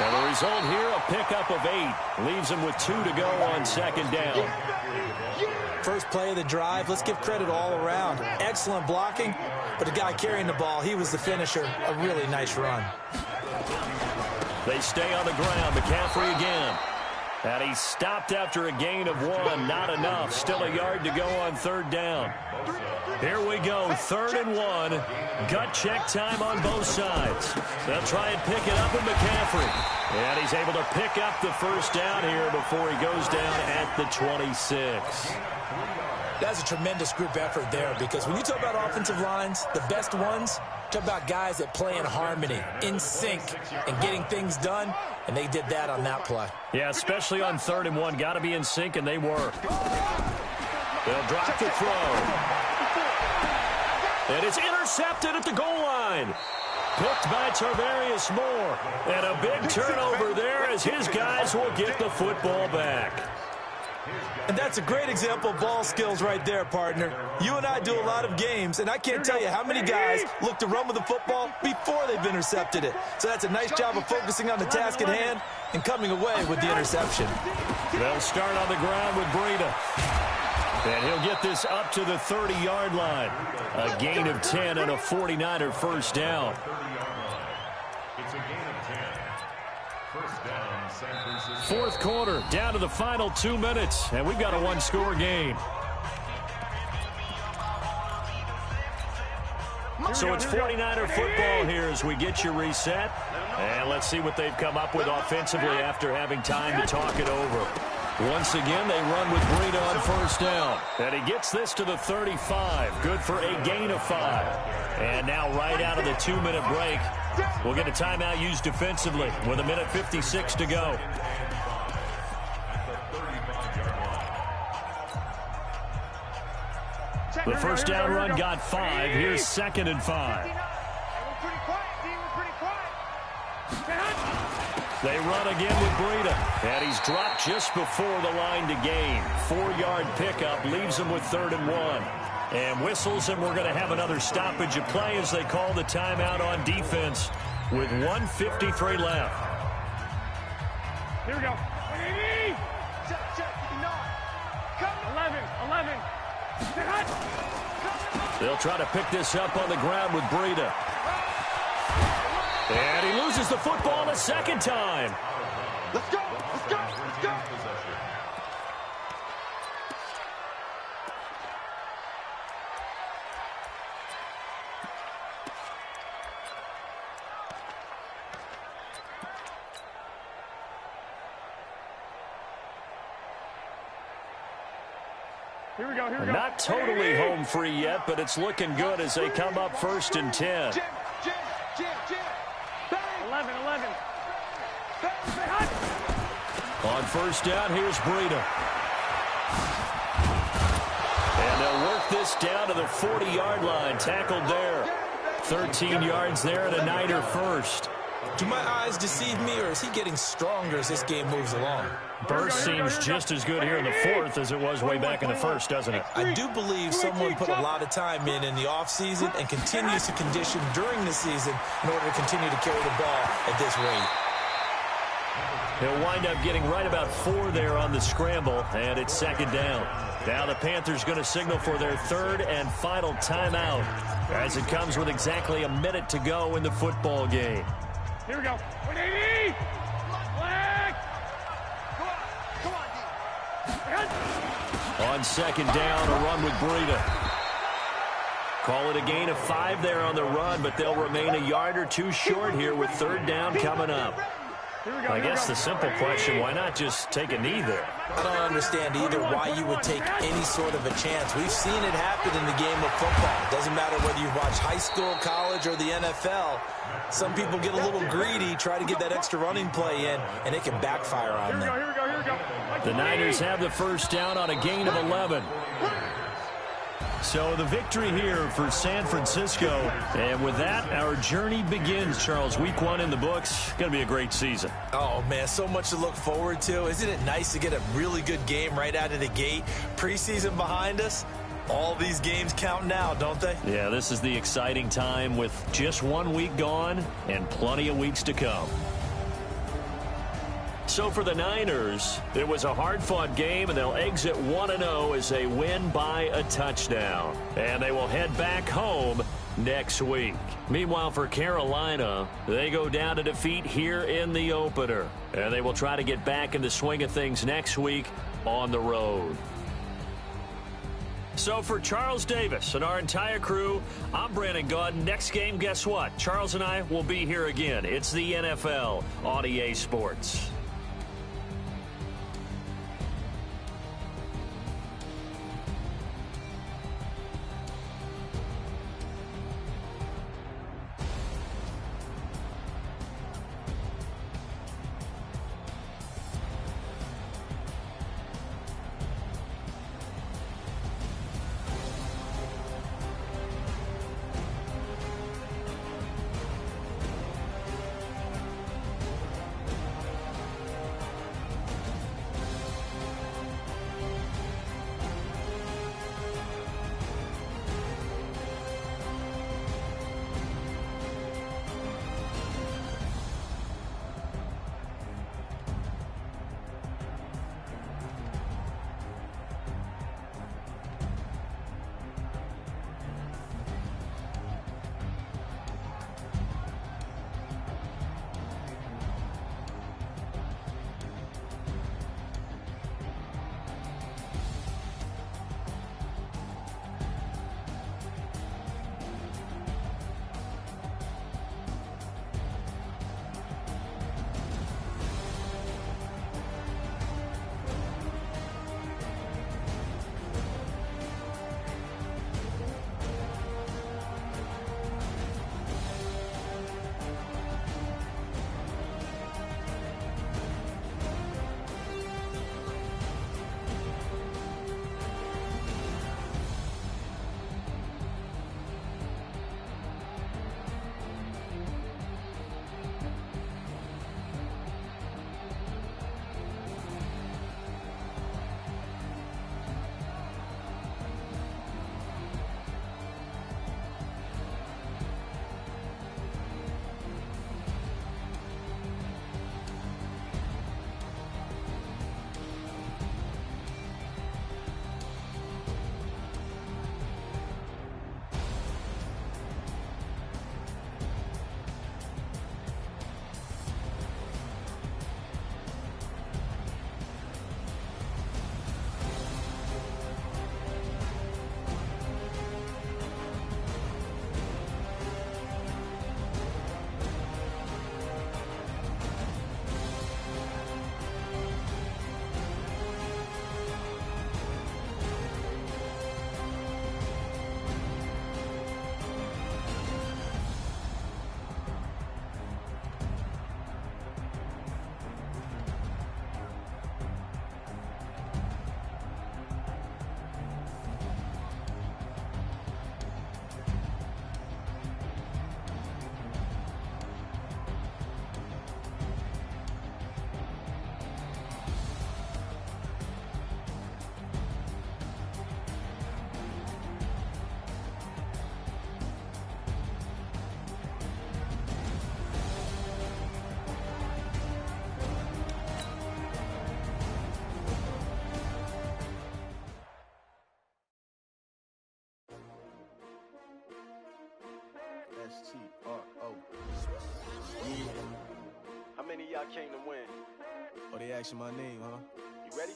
Now the result here, a pickup of 8. Leaves him with 2 to go on 2nd down. First play of the drive, let's give credit all around. Excellent blocking, but the guy carrying the ball, he was the finisher. A really nice run. They stay on the ground. McCaffrey again. And he stopped after a gain of 1. Not enough. Still a yard to go on 3rd down. Here we go. 3rd and 1. Gut check time on both sides. They'll try and pick it up with McCaffrey. And he's able to pick up the first down here before he goes down at the 26. That's a tremendous group effort there, because when you talk about offensive lines, the best ones, talk about guys that play in harmony, in sync, and getting things done, and they did that on that play. Yeah, especially on 3rd and 1. Got to be in sync, and they were. They'll drop the throw. And it's intercepted at the goal line. Picked by Tarvarius Moore. And a big turnover there as his guys will get the football back. And that's a great example of ball skills right there, partner. You and I do a lot of games, and I can't tell you how many guys look to run with the football before they've intercepted it. So that's a nice job of focusing on the task at hand and coming away with the interception. They'll start on the ground with Breida. And he'll get this up to the 30-yard line. A gain of 10 and a 49er first down. It's a gain of 10. First down, San Francisco. 4th quarter, down to the final 2 minutes, and we've got a 1-score game. So it's 49er football here as we get you reset. And let's see what they've come up with offensively after having time to talk it over. Once again, they run with Breida on first down. And he gets this to the 35. Good for a gain of 5. And now right out of the 2-minute break, we'll get a timeout used defensively with 1:56 to go. The first down run got 5. Here's 2nd and 5. They run again with Breida. And he's dropped just before the line to gain. 4-yard pickup leaves him with 3rd and 1. And whistles, and we're going to have another stoppage of play as they call the timeout on defense with 1:53 left. Here we go. 11. They'll try to pick this up on the ground with Breida. And he loses the football a 2nd time. Let's go. Here we go. Not totally home free yet, but it's looking good as they come up 1st and 10. Jim. 11. On first down, here's Breida. And they'll work this down to the 40-yard line. Tackled there. 13 yards there and a Niner first. Do my eyes deceive me, or is he getting stronger as this game moves along? Burst seems just as good here in the 4th as it was way back in the 1st, doesn't it? I do believe someone put a lot of time in the offseason and continues to condition during the season in order to continue to carry the ball at this rate. He'll wind up getting right about 4 there on the scramble, and it's second down. Now the Panthers going to signal for their third and final timeout as it comes with exactly a minute to go in the football game. Here we go. 180! Flag! Come on. On second down, a run with Breida. Call it a gain of 5 there on the run, but they'll remain a yard or two short here with third down coming up. I guess the simple question, why not just take a knee there? I don't understand either why you would take any sort of a chance. We've seen it happen in the game of football. It doesn't matter whether you watch high school, college, or the NFL. Some people get a little greedy, try to get that extra running play in, and it can backfire on them. Here we go. The Niners have the first down on a gain of 11. So the victory here for San Francisco. And with that, our journey begins, Charles. Week 1 in the books. Going to be a great season. Oh, man, so much to look forward to. Isn't it nice to get a really good game right out of the gate? Preseason behind us. All these games count now, don't they? Yeah, this is the exciting time with just 1 week gone and plenty of weeks to come. So for the Niners, it was a hard-fought game, and they'll exit 1-0 as they win by a touchdown. And they will head back home next week. Meanwhile, for Carolina, they go down to defeat here in the opener. And they will try to get back in the swing of things next week on the road. So for Charles Davis and our entire crew, I'm Brandon Gaudin. Next game, guess what? Charles and I will be here again. It's the NFL on EA Sports. S-T-R-O. Yeah. How many of y'all came to win? Oh, they asking my name, huh? You ready?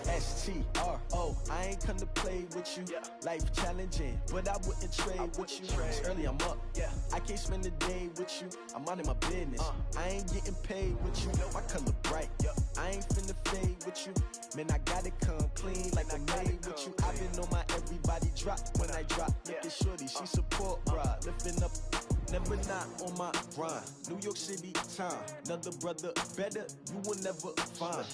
S-T-R-O. I ain't come to play with you. Yeah. Life challenging, but I wouldn't trade with you. It's early, I'm up. Yeah. I can't spend the day with you. I'm minding my business. I ain't getting paid with you. My color bright. I ain't finna fade with you. Man, I gotta come clean like I'm made with you. I've been on my everybody drop when I drop. Look at shorty, she support, bruh. Lifting up, never not on my grind. New York City time. Another brother better, you will never find.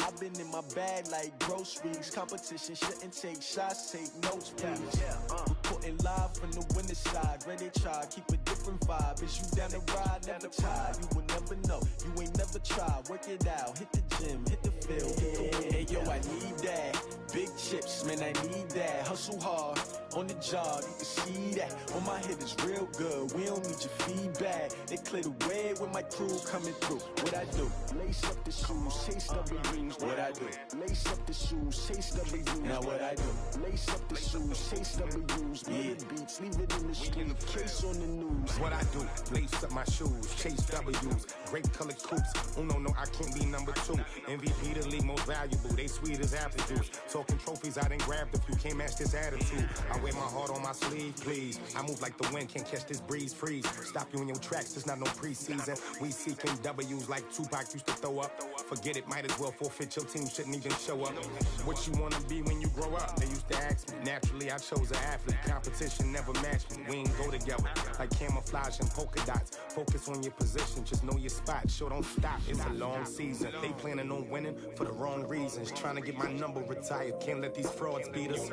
I've been in my bag like groceries. Competition shouldn't take shots, take notes, please. Reporting live from the winning side. Ready to try, keep a different vibe. Is you down the ride, never tired. You will never know, you ain't never tried. Work it out, hit the gym, hit the field, hit the wind. Hey yo, I need that. Big chips, man, I need that. Hustle hard, on the job, you can see that. On my head is real good, we don't need your feedback. They clear the way with my crew coming through. What I do? Lace up the shoes, chase W's. What I do? Lace up the shoes, chase W's. Now what I do? Lace up the shoes, chase W's. Million beats, leave it in the street, case on the news. What I do? Lace up my shoes, chase W's. Great colored coops. No, I can't be number 2. MVP the league most valuable. They sweet as apple juice. Talking trophies, I done grabbed a few. Can't match this attitude. I wear my heart on my sleeve, please. I move like the wind, can't catch this breeze. Freeze. Stop you in your tracks. It's not no preseason. We seeking W's like Tupac used to throw up. Forget it, might as well forfeit. Your team shouldn't even show up. What you wanna be when you grow up? They used to ask me. Naturally, I chose an athlete. Competition never matched me. We ain't go together like camouflage and polka dots. Focus on your position, just know your spot. Sure, don't stop. It's a long season. They planning on winning for the wrong reasons. Trying to get my number retired. Can't let these frauds beat us.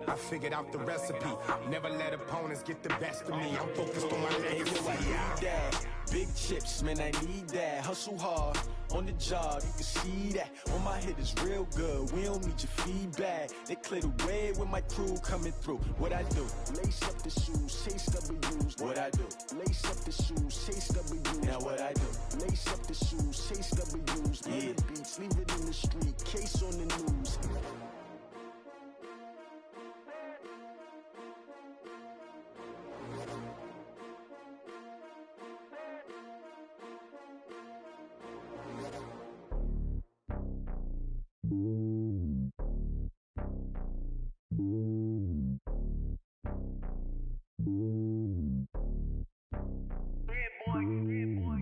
I figured out the recipe. Never let opponents get the best of me. I'm focused on my legacy. I need that. Big chips, man, I need that. Hustle hard, on the job, you can see that. On my head is real good, we don't need your feedback. They clear the way with my crew coming through. What I do? Lace up the shoes, chase W's. What I do? Lace up the shoes, chase W's. Now what I do? Lace up the shoes, chase W's. Million beats, leave it in the street, case on the news.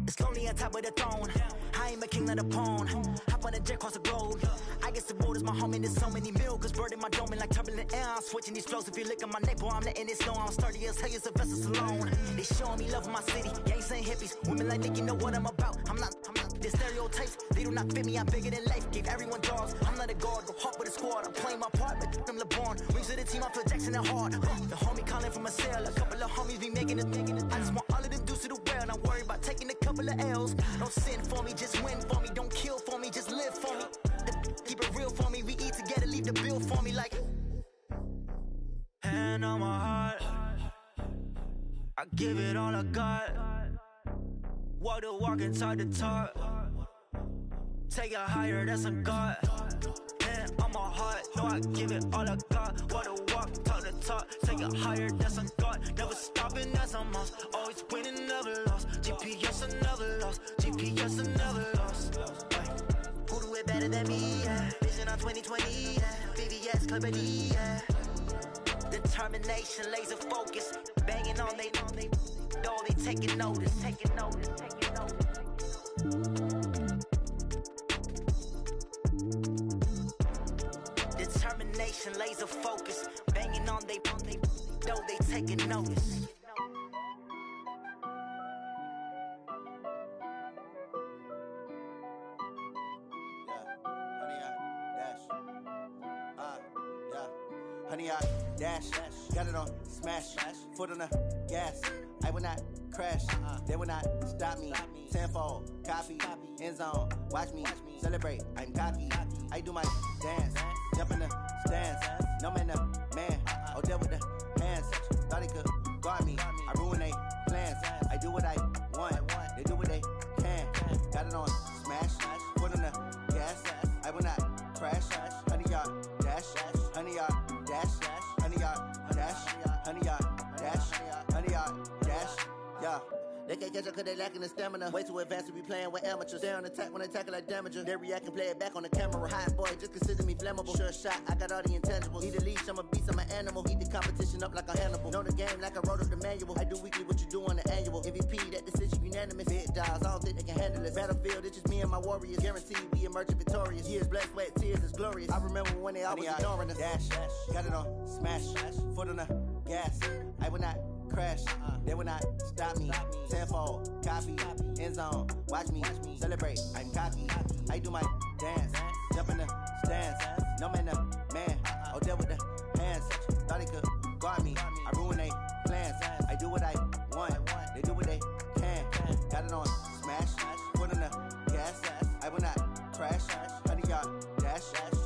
It's lonely on top of the throne. I ain't a king of the pawn. Hop on a jet across the globe. I guess the road is my home and there's so many milkers. Bird in my dome and like turbulent air. I'm switching these flows. If you look at my neck, boy, I'm letting it snow. I'm sturdy as hell, it's a vessel alone. They showing me love in my city. Gangs ain't hippies. Women like Nick, you know what I'm about. I'm not. The stereotypes, they do not fit me. I'm bigger than life. Gave everyone jobs. I'm not a guard. Go hard with a squad. I'm playing my part, but them LeBron. Rings to the team, I feel Jackson and hard. The homie calling from a cell. A couple of homies be making it. I just want all of them dudes to the well. Not worry about taking a couple of L's. Don't sin for me, just win for me. Don't kill for me, just live for me. Keep it real for me. We eat together, leave the bill for me like. Hand on my heart, I give it all I got. Walk the walk and talk the talk. Take it higher, that's a God. Hand on my heart, no, I give it all I got. Walk the walk, talk the talk. Take it higher, that's a God. Never stopping, that's a must. Always winning, never lost. GPS, I never lost. GPS, I never lost. Who do it better than me? Yeah. Vision on 2020, yeah. VVS, Clippity, yeah. Determination, laser focus. Banging on they, though they taking notice. Taking notice. Determination, laser focus. Banging on they, though they taking notice. Honey, I dash, got it on smash, foot on the gas. I will not crash, they will not stop me. Tenfold, copy, end zone, watch me celebrate. I'm cocky, I do my dance, jump in the stands. No man, the man, oh there with the hands. Thought they could guard me, I ruin they plans. I do what I want, they do what they can. Got it on smash, foot on the gas. I will not crash, honey, y'all dash, honey, y'all dash, honey, y'all dash, honey, y'all dash, honey, y'all dash, can't catch up cause they lacking the stamina. Way too advanced to be playing with amateurs. They on attack when they tackle like damager. They react and play it back on the camera. Hot boy, just consider me flammable. Sure shot, I got all the intangibles. Need a leash, I'm a beast, I'm an animal. Eat the competition up like a Hannibal. Know the game like I wrote up the manual. I do weekly what you do on the annual. MVP, that decision unanimous. Big dogs, I don't think they can handle it. Battlefield, it's just me and my warriors. Guaranteed we emerge victorious. Years, blood, sweat, tears, it's glorious. I remember when they always ignoring us. Dash, got it on, smash, foot on the gas. I will not crash, they will not stop me. Tenfold, copy, end zone, watch me celebrate. I'm cocky, I do my dance, jump in the stands. No man, man, oh there with the hands. Thought he could guard me, I ruin they plans. I do what I want, they do what they can. Got it on, smash, foot on the gas. I will not crash, 100-yard dash,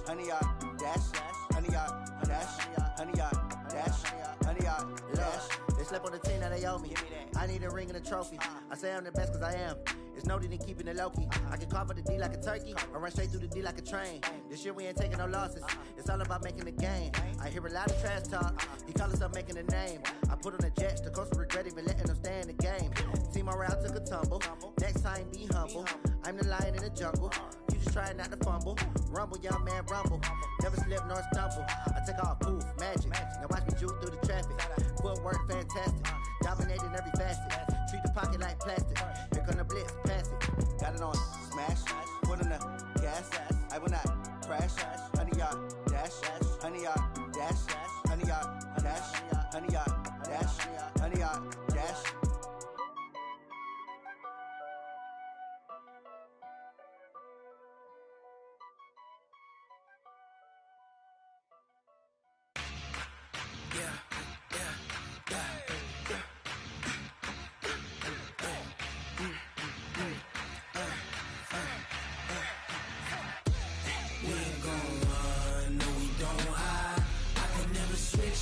100-yard dash, 100-yard dash, 100-yard dash, 100-yard dash. They slept on the team that they owe me. I need a ring and a trophy. I say I'm the best cause I am. It's noted in keeping it low-key. I can carve up the D like a turkey or run straight through the D like a train. This year we ain't taking no losses. It's all about making the game. I hear a lot of trash talk. He call himself making a name. I put on the Jets. The coach will regret even letting them stay in the game. Team morale took a tumble. Next time be humble. I'm the lion in the jungle. You just try not to fumble. Rumble, young man, rumble. Never slip nor stumble. I take off, poof, magic. Now watch me juke through the traffic. Footwork fantastic. Dominating every facet. Treat the pocket like plastic. Here come the blitz, pass it. Got it on, smash. Foot on the gas. I will not crash. 100-yard dash. 100-yard dash. 100-yard dash. 100-yard dash. 100-yard dash.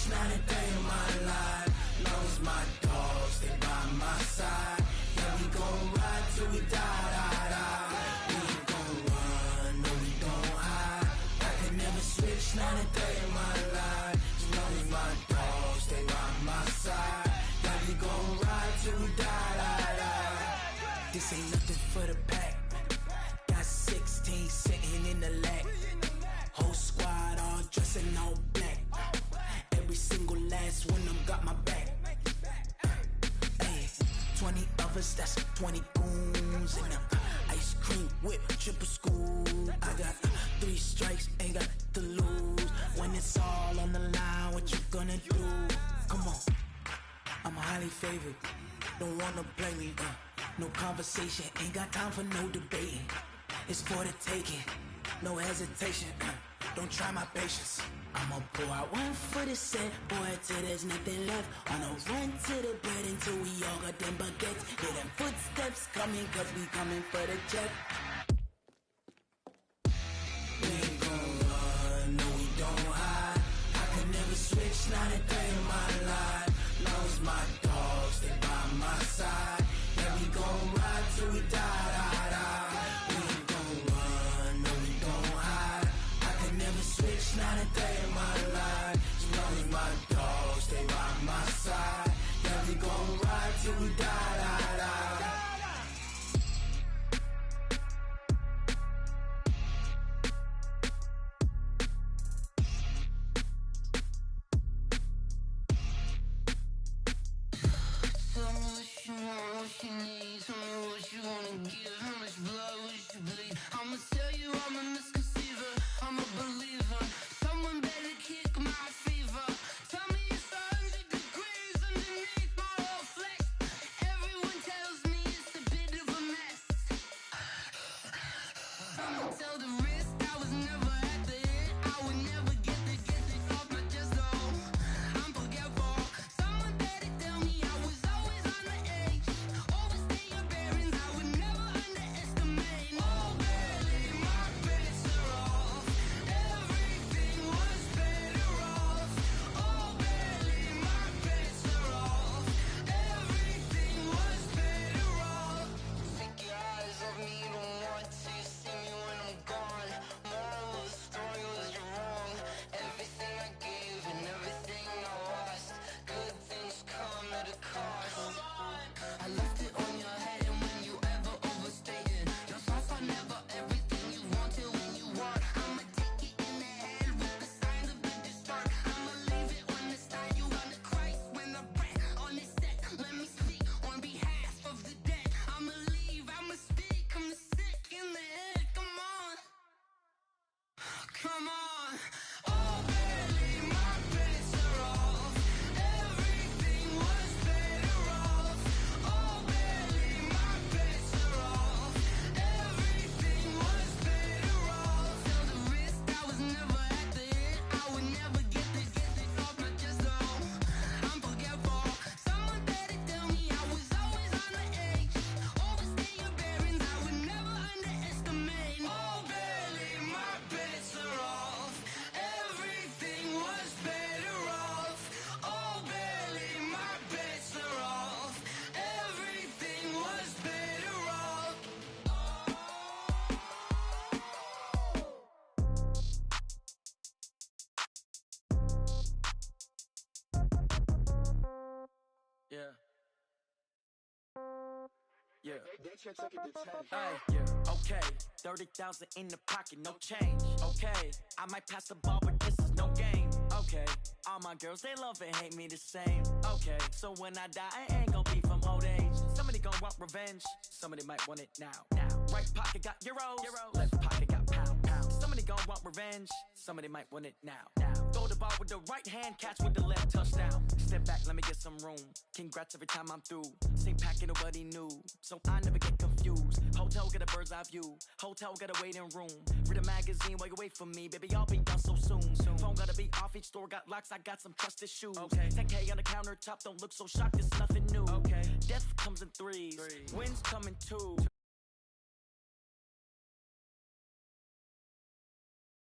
Not a day in my life. Knows my dogs, they by my side. Yeah, we gon' ride till we die. We ain't gon' run, no, we don't hide. I can never switch, not a day in my life. As long as my dogs, they by my side. Yeah, we gon' ride till we die. This ain't nothing for the pack. Got 16 sitting in the lag. Whole squad all dressing all black. Every single last one of them got my back. Ay, 20 of us, that's 20 goons in them. Ice cream whip, triple school. I got 3 strikes, ain't got to lose. When it's all on the line, what you gonna do? Come on, I'm highly favored. Don't wanna play me, no conversation, ain't got time for no debating. It's for the taking, no hesitation. Don't try my patience. I'ma pour out one for the set, boy, till there's nothing left. On a run to the bread until we all got them baguettes. Hear them footsteps coming, cause we coming for the jet. We ain't gon' run, no, we don't hide. I can never switch, not a day in my life. Knows my dogs, they by my side. Yeah, we gon' ride till we die. We ain't gon' run, no, we don't hide. I can never switch, not a day in my life. As long as my dogs, they by my side. Yeah, we gon' ride till we die. Tell me what you want, what you need. Tell me what you wanna Okay, 30,000 in the pocket, no change. Okay, I might pass the ball, but this is no game. Okay, all my girls, they love and hate me the same. Okay, so when I die, I ain't gon' be from old age. Somebody gon' want revenge, somebody might want it now. Right pocket got euros, left pocket got pound. Somebody gon' want revenge, somebody might want it now. Throw the ball with the right hand, catch with the left, touchdown. Step back, let me get some room. Congrats every time I'm through. Same packet, nobody knew, so I never get confused. Hotel get a bird's eye view, hotel got a waiting room. Read a magazine while you wait for me, baby, I'll be done so soon. Phone gotta be off, each store got locks, I got some trusted shoes. 10K on the countertop, don't look so shocked, it's nothing new. Death comes in threes, wins come in twos.